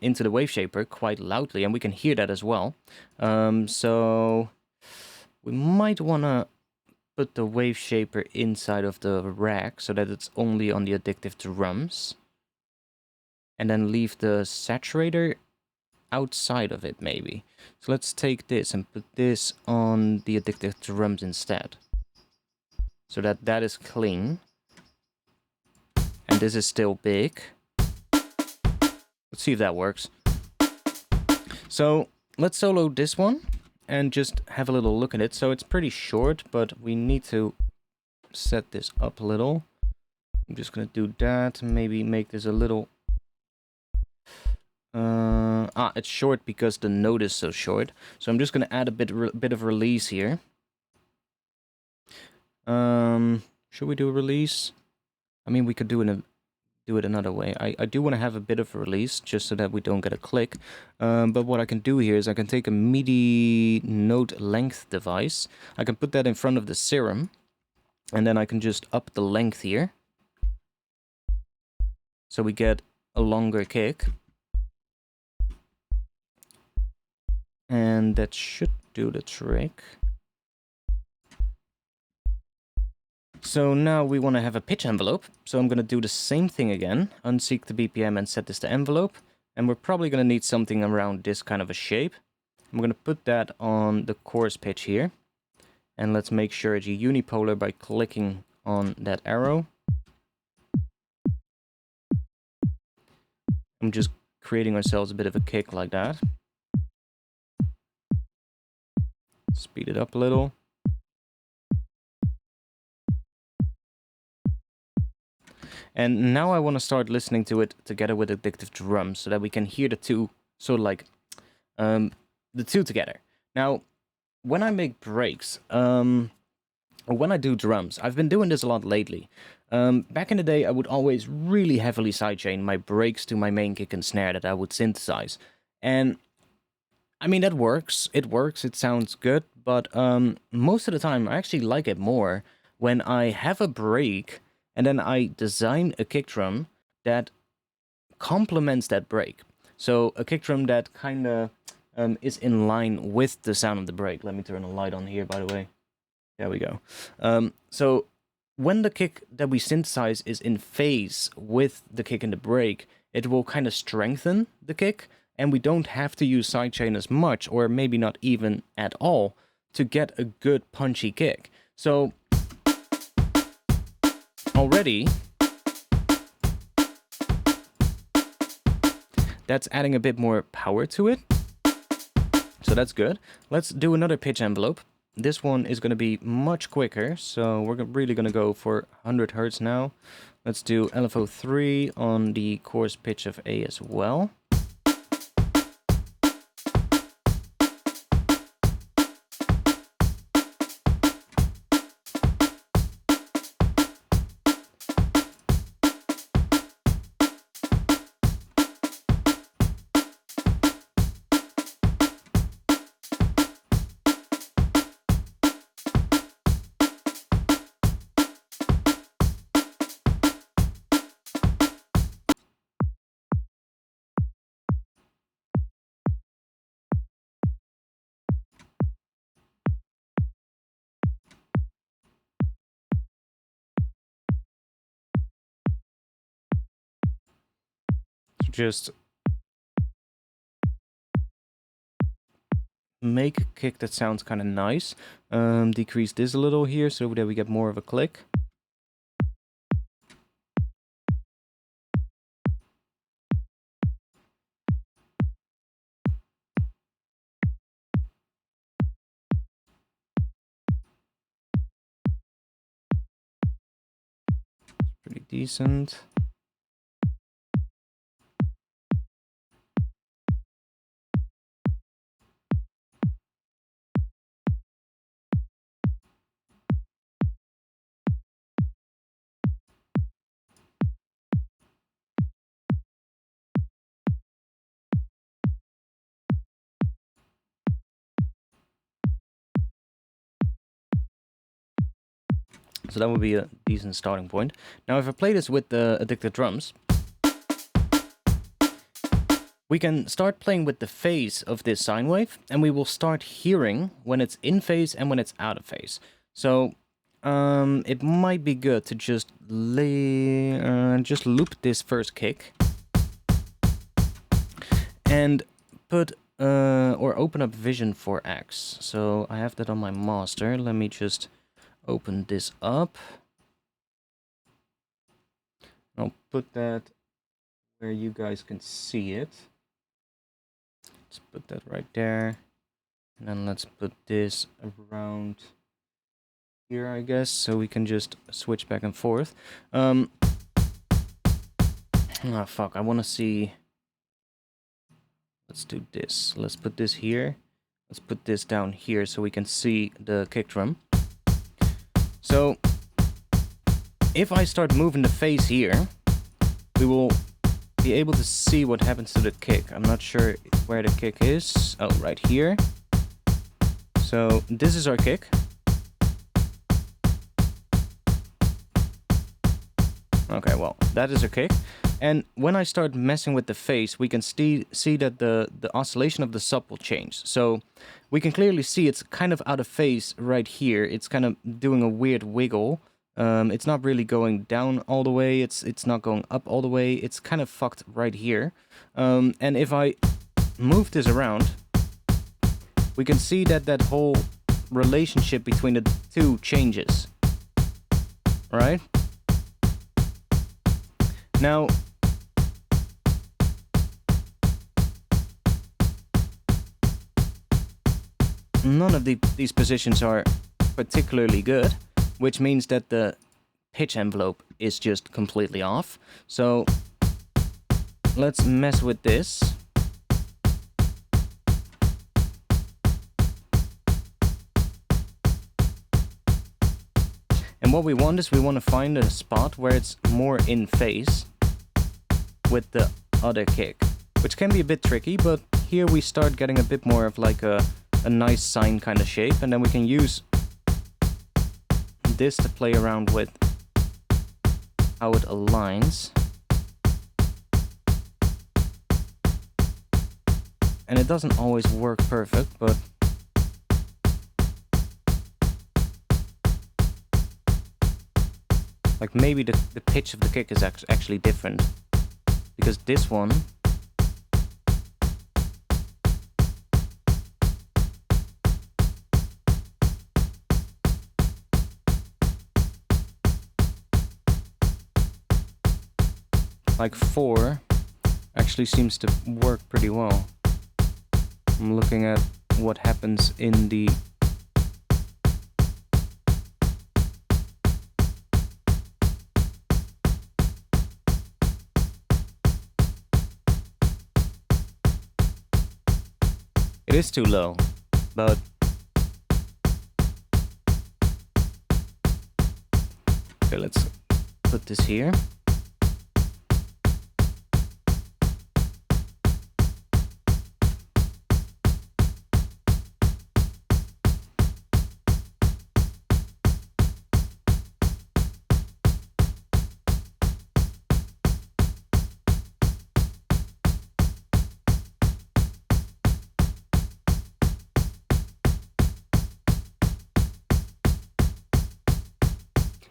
wave shaper quite loudly, and we can hear that as well. So we might want to put the wave shaper inside of the rack so that it's only on the Addictive Drums. And then leave the saturator outside of it, maybe. So let's take this and put this on the Addictive Drums instead, so that that is clean. And this is still big. Let's see if that works. So let's solo this one and just have a little look at it. So it's pretty short, but we need to set this up a little. I'm just gonna do that, maybe make this a little... it's short because the note is so short. So I'm just gonna add a bit of release here. Should we do a release? I mean, we could do it another way. I do want to have a bit of a release just so that we don't get a click. But what I can do here is I can take a MIDI note length device. I can put that in front of the serum, and then I can just up the length here, so we get a longer kick. And that should do the trick. So now we want to have a pitch envelope. So I'm going to do the same thing again. Unseek the BPM and set this to envelope. And we're probably going to need something around this kind of a shape. I'm going to put that on the chorus pitch here. And let's make sure it's unipolar by clicking on that arrow. I'm just creating ourselves a bit of a kick like that. Speed it up a little. And now I want to start listening to it together with Addictive Drums so that we can hear the two, sort of like the two together. Now, when I make breaks, or when I do drums, I've been doing this a lot lately. Back in the day, I would always really heavily sidechain my breaks to my main kick and snare that I would synthesize. And I mean, that works. It works. It sounds good. But most of the time, I actually like it more when I have a break and then I design a kick drum that complements that break. So a kick drum that kind of is in line with the sound of the break. Let me turn the light on here, by the way. There we go. So when the kick that we synthesize is in phase with the kick and the break, it will kind of strengthen the kick, and we don't have to use sidechain as much, or maybe not even at all, to get a good punchy kick. So already, that's adding a bit more power to it. So that's good. Let's do another pitch envelope. This one is going to be much quicker, so we're really going to go for 100 Hertz now. Let's do LFO 3 on the chorus pitch of A as well. Just make a kick that sounds kind of nice. Decrease this a little here so that we get more of a click. Pretty decent. So that would be a decent starting point. Now, if I play this with the Addictive Drums, we can start playing with the phase of this sine wave, and we will start hearing when it's in phase and when it's out of phase. So it might be good to just loop this first kick and put or open up Vision 4X. So I have that on my master. Let me just open this up. I'll put that where you guys can see it. Let's put that right there. And then let's put this around here, I guess, so we can just switch back and forth. Oh, fuck, I want to see... Let's do this. Let's put this here. Let's put this down here so we can see the kick drum. So, if I start moving the phase here, we will be able to see what happens to the kick. I'm not sure where the kick is. Oh, right here. So, this is our kick. Okay, well, that is our kick. And when I start messing with the phase, we can see that the oscillation of the sub will change. So we can clearly see it's kind of out of phase right here. It's kind of doing a weird wiggle. It's not really going down all the way. It's not going up all the way. It's kind of fucked right here. And if I move this around, we can see that that whole relationship between the two changes. Right? Now, none of these positions are particularly good, which means that the pitch envelope is just completely off. So let's mess with this. And what we want is we want to find a spot where it's more in phase with the other kick, which can be a bit tricky, but here we start getting a bit more of like a nice sine kind of shape, and then we can use this to play around with how it aligns. And it doesn't always work perfect, but like maybe the pitch of the kick is actually different, because this one like 4 actually seems to work pretty well. I'm looking at what happens in the It is too low, but okay, let's put this here.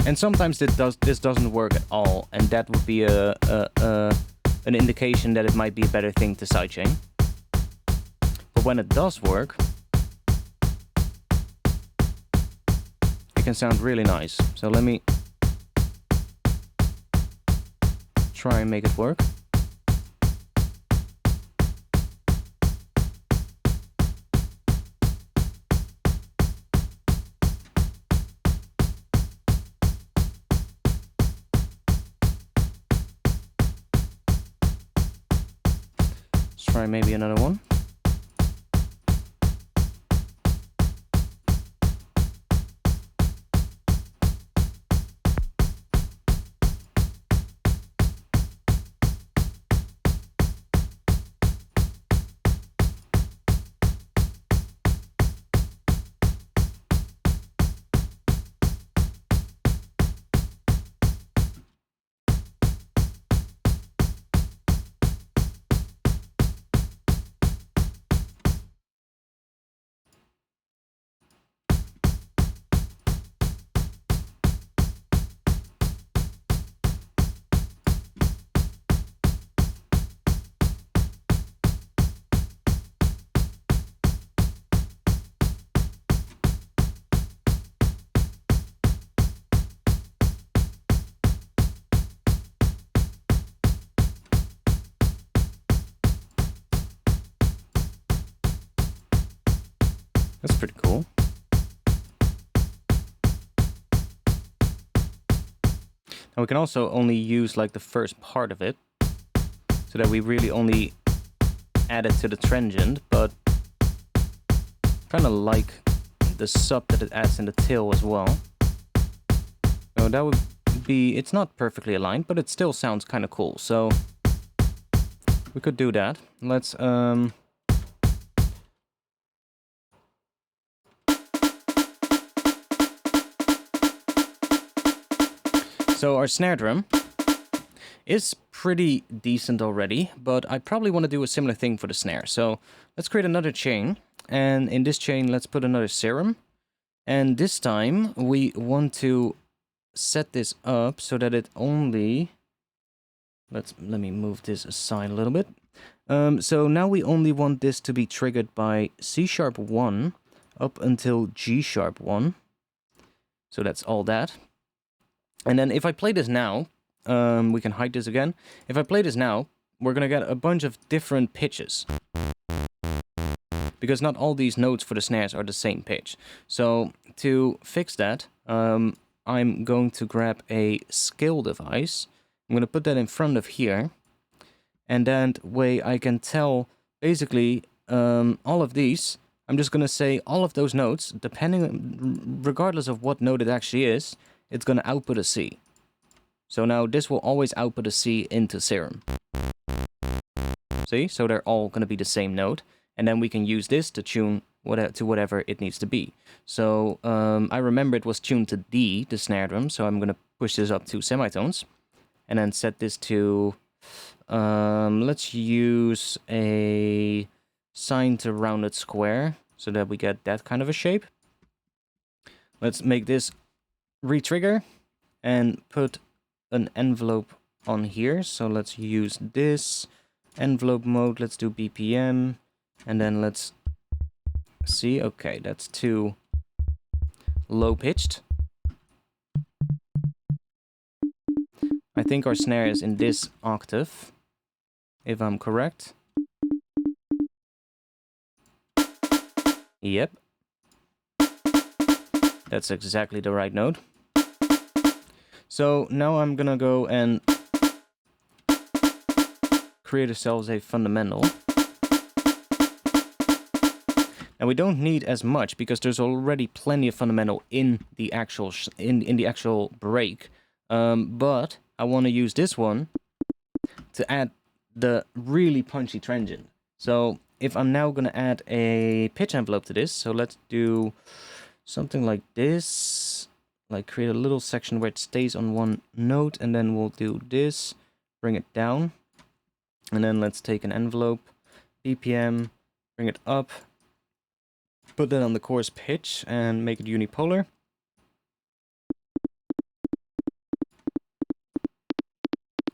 And sometimes this doesn't work at all, and that would be an indication that it might be a better thing to sidechain. But when it does work, can sound really nice. So let me try and make it work. Let's try maybe another one. That's pretty cool. Now we can also only use like the first part of it, so that we really only add it to the transient, but kind of like the sub that it adds in the tail as well. So that would be, it's not perfectly aligned, but it still sounds kind of cool. So we could do that. Let's so our snare drum is pretty decent already, but I probably want to do a similar thing for the snare. So let's create another chain, and in this chain let's put another serum, and this time we want to set this up so that it only, let me move this aside a little bit. So now we only want this to be triggered by C#1 up until G#1. So that's all that. And then if I play this now, we can hide this again. If I play this now, we're going to get a bunch of different pitches, because not all these notes for the snares are the same pitch. So to fix that, I'm going to grab a scale device. I'm going to put that in front of here. And that way I can tell basically all of these. I'm just going to say all of those notes, regardless of what note it actually is, it's going to output a C. So now this will always output a C into serum. See? So they're all going to be the same note. And then we can use this to tune to whatever it needs to be. So I remember it was tuned to D, the snare drum. So I'm going to push this up 2 semitones. And then set this to, let's use a sine to rounded square, so that we get that kind of a shape. Let's make this re-trigger and put an envelope on here. So let's use this envelope mode. Let's do BPM, and then let's see. Okay, that's too low pitched. I think our snare is in this octave, if I'm correct. Yep. That's exactly the right note. So now I'm gonna go and create ourselves a fundamental. Now we don't need as much because there's already plenty of fundamental in the actual in the actual break. But I want to use this one to add the really punchy transient. So if I'm now gonna add a pitch envelope to this, so let's do something like this. Like create a little section where it stays on one note, and then we'll do this, bring it down, and then let's take an envelope, BPM, bring it up, put that on the chorus pitch, and make it unipolar.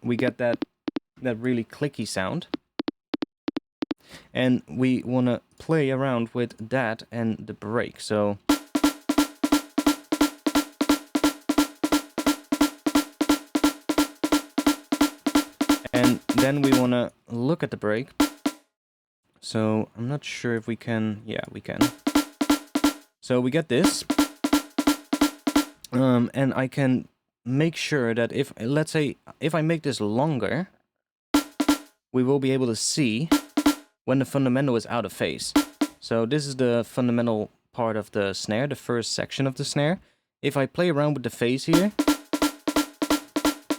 We get that really clicky sound, and we want to play around with that and the break. So then we want to look at the break. So I'm not sure if we can. Yeah, we can. So we get this. And I can make sure that if, let's say, if I make this longer, we will be able to see when the fundamental is out of phase. So this is the fundamental part of the snare, the first section of the snare. If I play around with the phase here,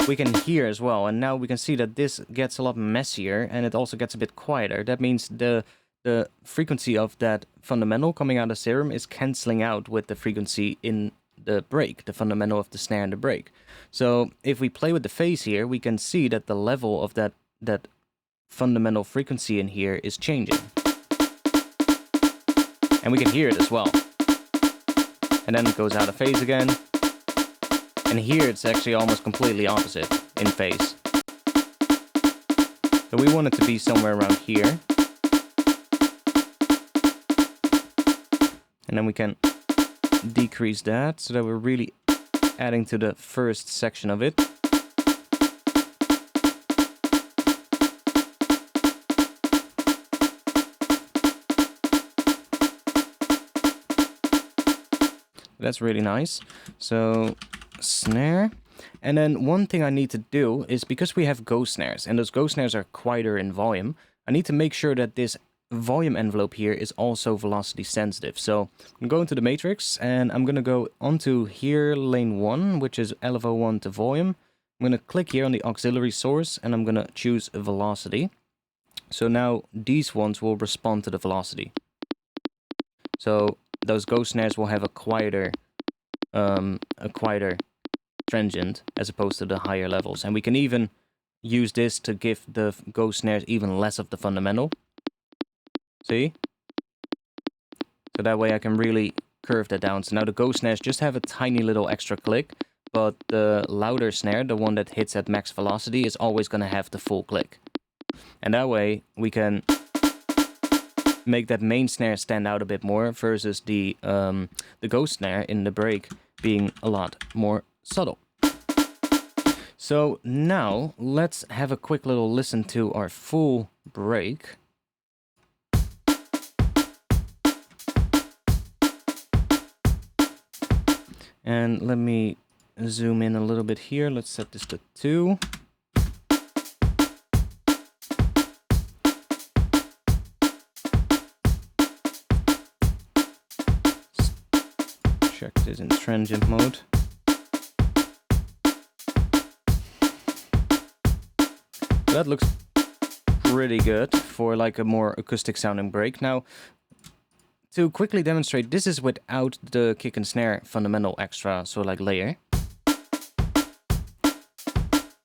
we can hear as well. And now we can see that this gets a lot messier and it also gets a bit quieter. That means the frequency of that fundamental coming out of serum is cancelling out with the frequency in the break, the fundamental of the snare and the break. So if we play with the phase here, we can see that the level of that fundamental frequency in here is changing. And we can hear it as well. And then it goes out of phase again. And here it's actually almost completely opposite in phase. So we want it to be somewhere around here. And then we can decrease that so that we're really adding to the first section of it. That's really nice. So snare. And then one thing I need to do is, because we have ghost snares and those ghost snares are quieter in volume, I need to make sure that this volume envelope here is also velocity sensitive. So I'm going to the matrix and I'm going to go onto here lane 1, which is LFO1 to volume. I'm going to click here on the auxiliary source and I'm going to choose velocity. So now these ones will respond to the velocity. So those ghost snares will have a quieter transient as opposed to the higher levels. And we can even use this to give the ghost snares even less of the fundamental. See? So that way I can really curve that down. So now the ghost snares just have a tiny little extra click, but the louder snare, the one that hits at max velocity, is always going to have the full click. And that way we can make that main snare stand out a bit more versus the ghost snare in the break being a lot more subtle. So now let's have a quick little listen to our full break. And let me zoom in a little bit here. Let's set this to 2. Check this in transient mode. That looks pretty good for like a more acoustic sounding break. Now, to quickly demonstrate, this is without the kick and snare fundamental extra, so like layer.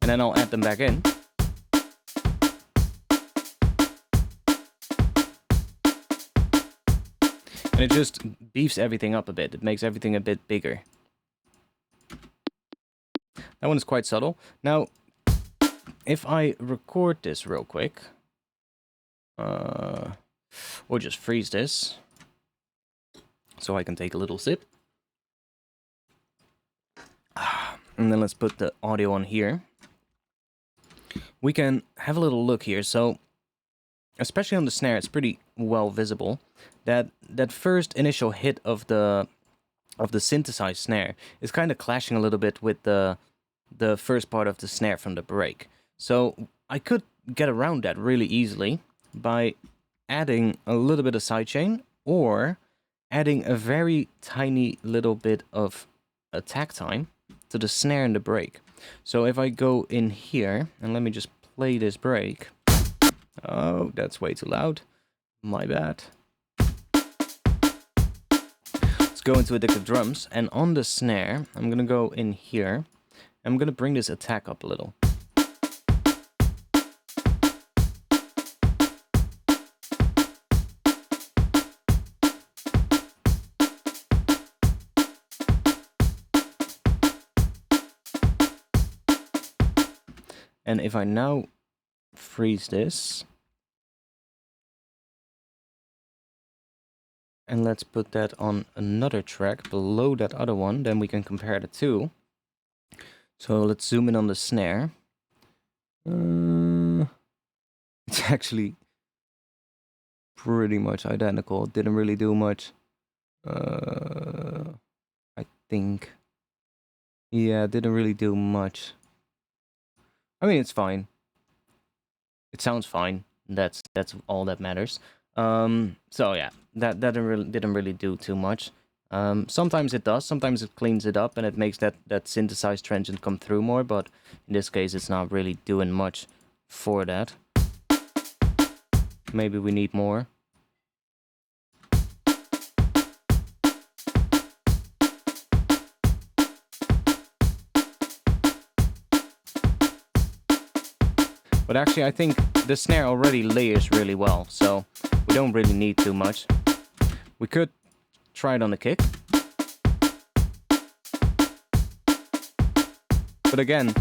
And then I'll add them back in. And it just beefs everything up a bit. It makes everything a bit bigger. That one is quite subtle. Now, if I record this real quick, or just freeze this, so I can take a little sip. And then let's put the audio on here. We can have a little look here. So, especially on the snare, it's pretty well visible that that first initial hit of the synthesized snare is kind of clashing a little bit with the first part of the snare from the break. So I could get around that really easily by adding a little bit of sidechain or adding a very tiny little bit of attack time to the snare and the break. So if I go in here, and let me just play this break. Oh, that's way too loud. My bad. Let's go into Addictive Drums, and on the snare, I'm going to go in here. I'm going to bring this attack up a little. And if I now freeze this, and let's put that on another track below that other one, then we can compare the two. So let's zoom in on the snare. It's actually pretty much identical. It didn't really do much. I think. Yeah, it didn't really do much. I mean, it's fine. It sounds fine. That's all that matters. So yeah, that didn't really do too much. Sometimes it does. Sometimes it cleans it up and it makes that synthesized transient come through more. But in this case, it's not really doing much for that. Maybe we need more. But actually, I think the snare already layers really well, so we don't really need too much. We could try it on the kick. But again,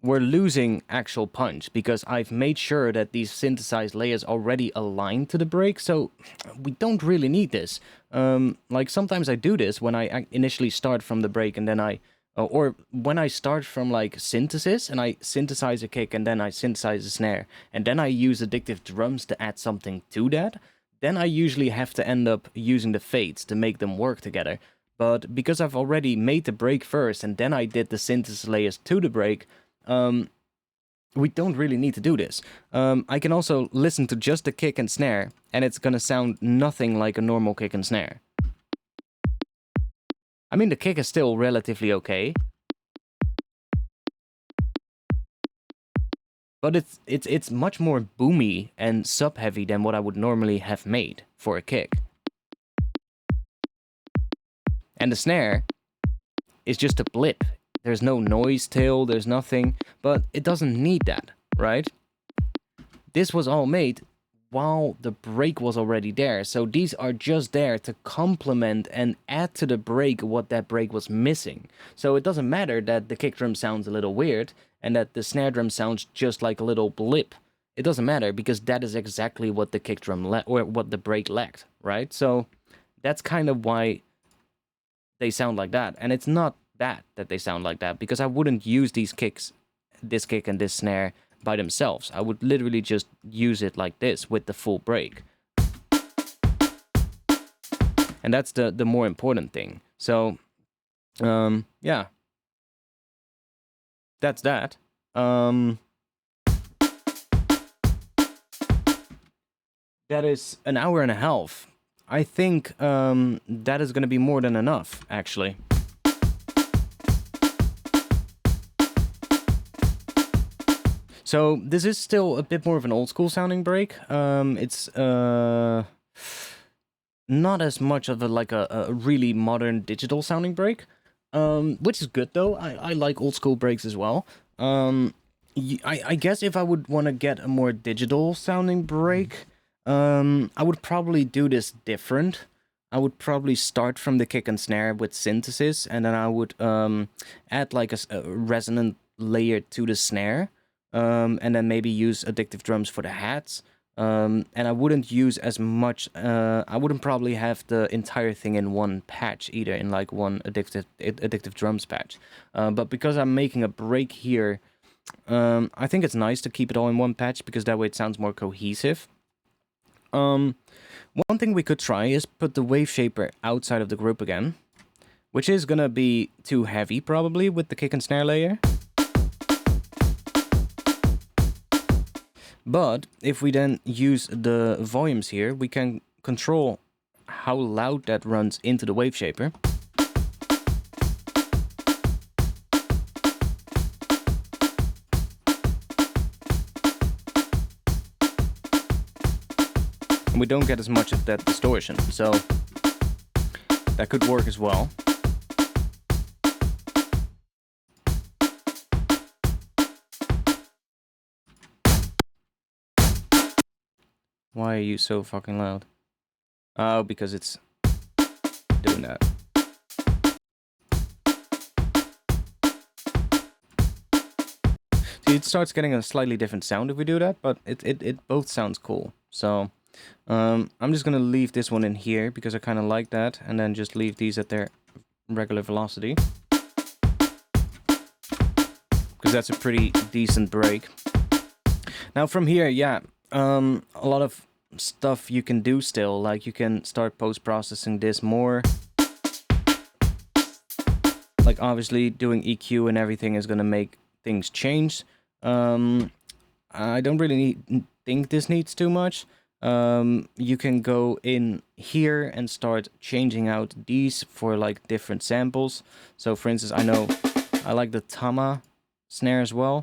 we're losing actual punch because I've made sure that these synthesized layers already align to the break, so we don't really need this. Like sometimes I do this when I initially start from the break and then or when I start from like synthesis and I synthesize a kick and then I synthesize a snare and then I use Addictive Drums to add something to that, then I usually have to end up using the fades to make them work together. But because I've already made the break first and then I did the synthesis layers to the break, we don't really need to do this. I can also listen to just the kick and snare and it's gonna sound nothing like a normal kick and snare. I mean, the kick is still relatively okay. But it's much more boomy and sub-heavy than what I would normally have made for a kick. And the snare is just a blip. There's no noise tail, there's nothing, but it doesn't need that, right? This was all made while the break was already there, so these are just there to complement and add to the break what that break was missing. So it doesn't matter that the kick drum sounds a little weird and that the snare drum sounds just like a little blip. It doesn't matter because that is exactly what the kick drum or what the break lacked, right? So that's kind of why they sound like that, and it's not that they sound like that because I wouldn't use these kicks, this kick and this snare by themselves. I would literally just use it like this with the full break. And that's the more important thing. So, yeah. That's that. That is an hour and a half. I think that is going to be more than enough, actually. So this is still a bit more of an old school sounding break. It's not as much of a really modern digital sounding break, which is good though. I like old school breaks as well. I guess if I would want to get a more digital sounding break, I would probably do this different. I would probably start from the kick and snare with synthesis, and then I would add like a resonant layer to the snare. And then maybe use Addictive Drums for the hats. And I wouldn't use as much, I wouldn't probably have the entire thing in one patch either, in like one Addictive Drums patch. But because I'm making a break here, I think it's nice to keep it all in one patch because that way it sounds more cohesive. One thing we could try is put the wave shaper outside of the group again, which is gonna be too heavy probably with the kick and snare layer. But if we then use the volumes here, we can control how loud that runs into the wave shaper. And we don't get as much of that distortion, so that could work as well. Why are you so fucking loud? Oh, because it's doing that. See, it starts getting a slightly different sound if we do that, but it both sounds cool. So, I'm just gonna leave this one in here because I kind of like that, and then just leave these at their regular velocity. Because that's a pretty decent break. Now from here, yeah, a lot of stuff you can do still. Like you can start post-processing this more. Like obviously doing EQ and everything is gonna make things change. I don't really think this needs too much. You can go in here and start changing out these for like different samples. So for instance, I know I like the Tama snare as well.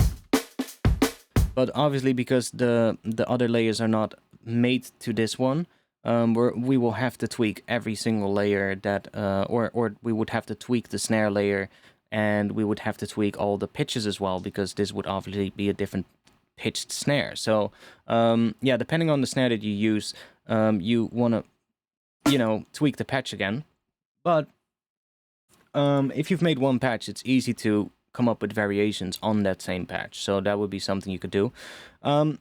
But obviously because the other layers are not made to this one, we will have to tweak every single layer that, or we would have to tweak the snare layer, and we would have to tweak all the pitches as well, because this would obviously be a different pitched snare. So yeah, depending on the snare that you use, you want to, you know, tweak the patch again. But if you've made one patch, it's easy to come up with variations on that same patch. So that would be something you could do.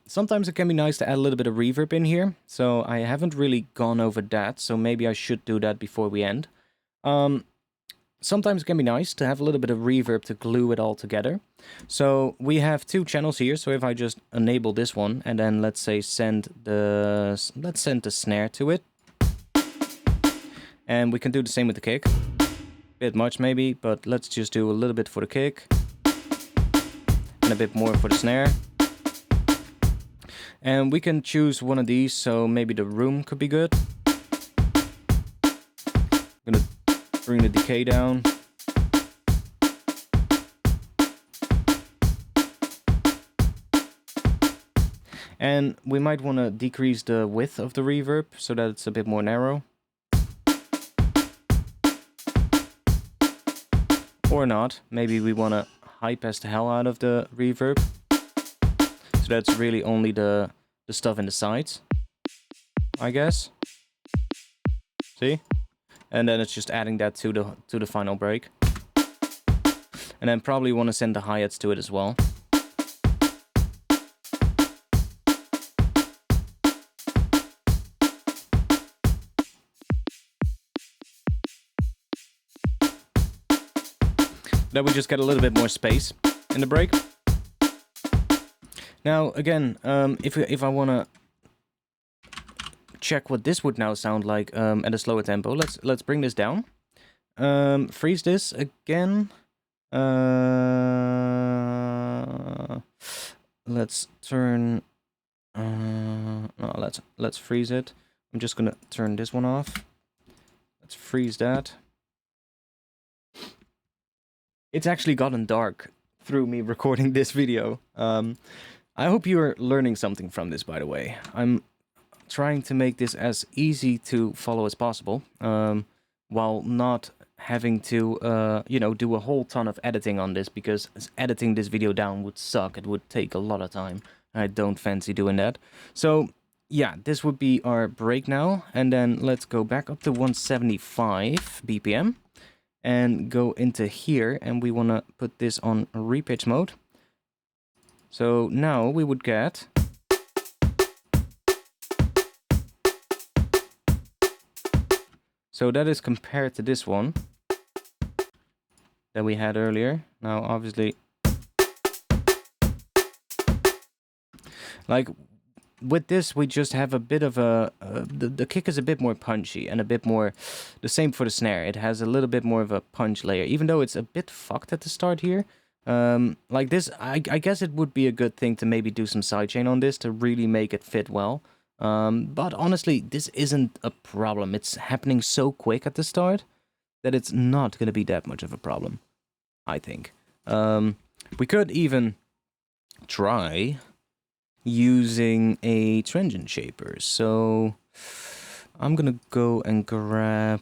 Sometimes it can be nice to add a little bit of reverb in here. So I haven't really gone over that, so maybe I should do that before we end. Sometimes it can be nice to have a little bit of reverb to glue it all together. So we have two channels here. So if I just enable this one and then let's say send the snare to it. And we can do the same with the kick. Bit much maybe, but let's just do a little bit for the kick and a bit more for the snare. And we can choose one of these, so maybe the room could be good. I'm gonna bring the decay down. And we might want to decrease the width of the reverb so that it's a bit more narrow. Or not. Maybe we want to high-pass the hell out of the reverb. So that's really only the stuff in the sides, I guess. See? And then it's just adding that to the final break. And then probably want to send the hi-hats to it as well. That we just get a little bit more space in the break. Now again, if I want to check what this would now sound like at a slower tempo, let's bring this down. Freeze this again. Let's turn. No, let's freeze it. I'm just gonna turn this one off. Let's freeze that. It's actually gotten dark through me recording this video. I hope you're learning something from this, by the way. I'm trying to make this as easy to follow as possible, while not having to, you know, do a whole ton of editing on this, because editing this video down would suck. It would take a lot of time. I don't fancy doing that. So, yeah, this would be our break now. And then let's go back up to 175 BPM. And go into here, and we want to put this on repitch mode. So now we would get so that is compared to this one that we had earlier. Now obviously, like with this, we just have a bit of a the kick is a bit more punchy and a bit more the same for the snare. It has a little bit more of a punch layer, even though it's a bit fucked at the start here. Like this, I guess it would be a good thing to maybe do some sidechain on this to really make it fit well. But honestly, this isn't a problem. It's happening so quick at the start that it's not going to be that much of a problem, I think. We could even try using a transient shaper. So I'm gonna go and grab,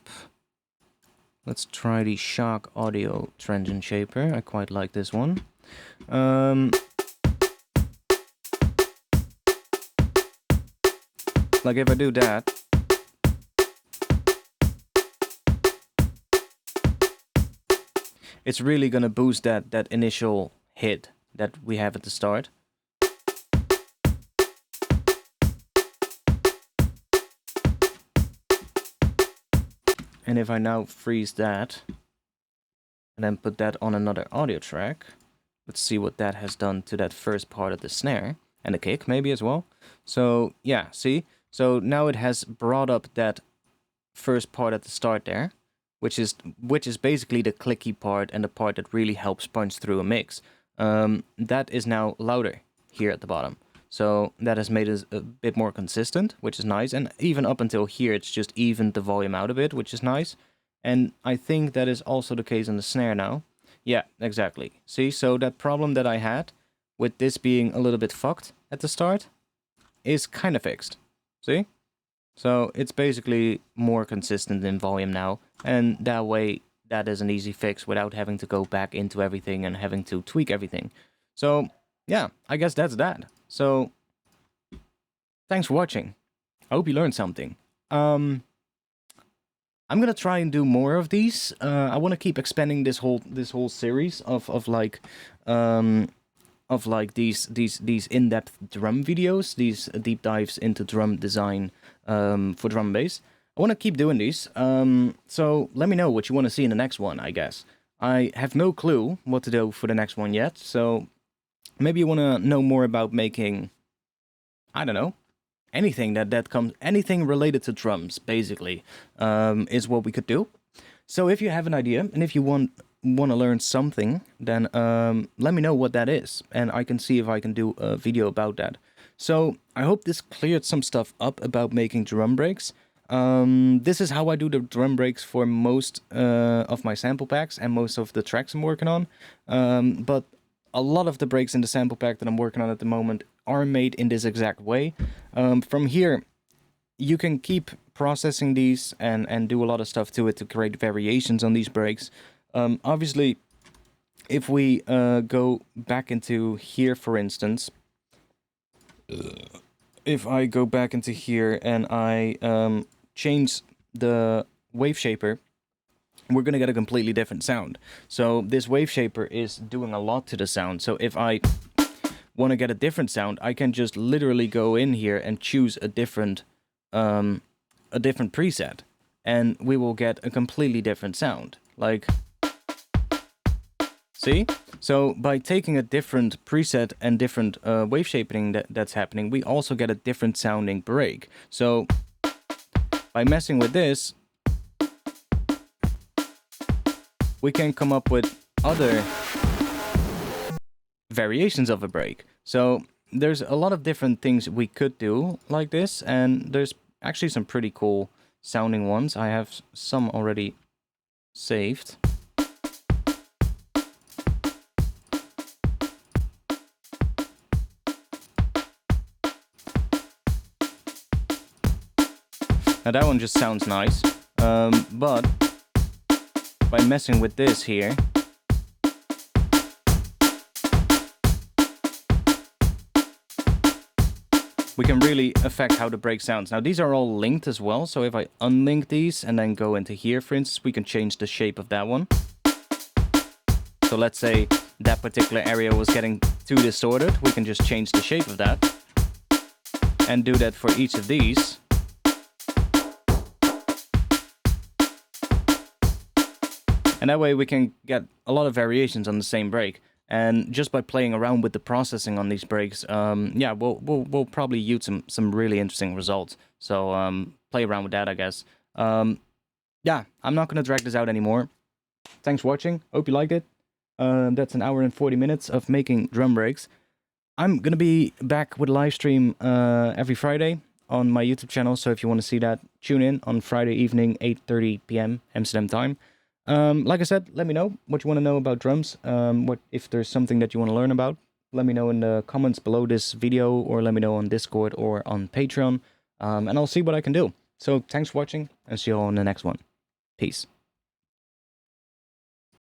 let's try the Shock Audio transient shaper. I quite like this one. Like if I do that, it's really gonna boost that initial hit that we have at the start. And if I now freeze that, and then put that on another audio track, let's see what that has done to that first part of the snare. and a kick maybe as well. So yeah, see? So now it has brought up that first part at the start there, which is basically the clicky part and the part that really helps punch through a mix. That is now louder here at the bottom. So that has made it a bit more consistent, which is nice. And even up until here, it's just evened the volume out a bit, which is nice. And I think that is also the case on the snare now. Yeah, exactly. See, so that problem that I had with this being a little bit fucked at the start is kind of fixed. See? So it's basically more consistent in volume now. And that way, that is an easy fix without having to go back into everything and having to tweak everything. So yeah, I guess that's that. So thanks for watching. I hope you learned something. I'm gonna try and do more of these. I want to keep expanding this whole series of these in-depth drum videos, these deep dives into drum design for drum and bass. I want to keep doing these. So let me know what you want to see in the next one, I guess. I have no clue what to do for the next one yet, so maybe you want to know more about making, I don't know, anything that comes, anything related to drums, basically, is what we could do. So if you have an idea, and if you want to learn something, then let me know what that is, and I can see if I can do a video about that. So I hope this cleared some stuff up about making drum breaks. This is how I do the drum breaks for most of my sample packs and most of the tracks I'm working on. But a lot of the breaks in the sample pack that I'm working on at the moment are made in this exact way. From here, you can keep processing these and do a lot of stuff to it to create variations on these breaks. Obviously, if we go back into here, for instance, if I go back into here and I change the wave shaper, we're going to get a completely different sound. So this wave shaper is doing a lot to the sound. So if I want to get a different sound, I can just literally go in here and choose a different preset, and we will get a completely different sound. Like, see? So by taking a different preset and different wave shaping that's happening, we also get a different sounding break. So by messing with this, we can come up with other variations of a break. So there's a lot of different things we could do like this, and there's actually some pretty cool sounding ones. I have some already saved. Now that one just sounds nice, but by messing with this here, we can really affect how the break sounds. Now these are all linked as well, so if I unlink these and then go into here, for instance, we can change the shape of that one. So let's say that particular area was getting too distorted, we can just change the shape of that and do that for each of these. And that way we can get a lot of variations on the same break. And just by playing around with the processing on these breaks, yeah, we'll probably use some really interesting results. So play around with that, I guess. Yeah, I'm not going to drag this out anymore. Thanks for watching. Hope you liked it. That's an hour and 40 minutes of making drum breaks. I'm going to be back with a live stream every Friday on my YouTube channel. So if you want to see that, tune in on Friday evening, 8:30 p.m. Amsterdam time. Like I said, let me know what you want to know about drums. What if there's something that you want to learn about, let me know in the comments below this video, or let me know on Discord or on Patreon, and I'll see what I can do. So thanks for watching, and see you all in the next one. Peace.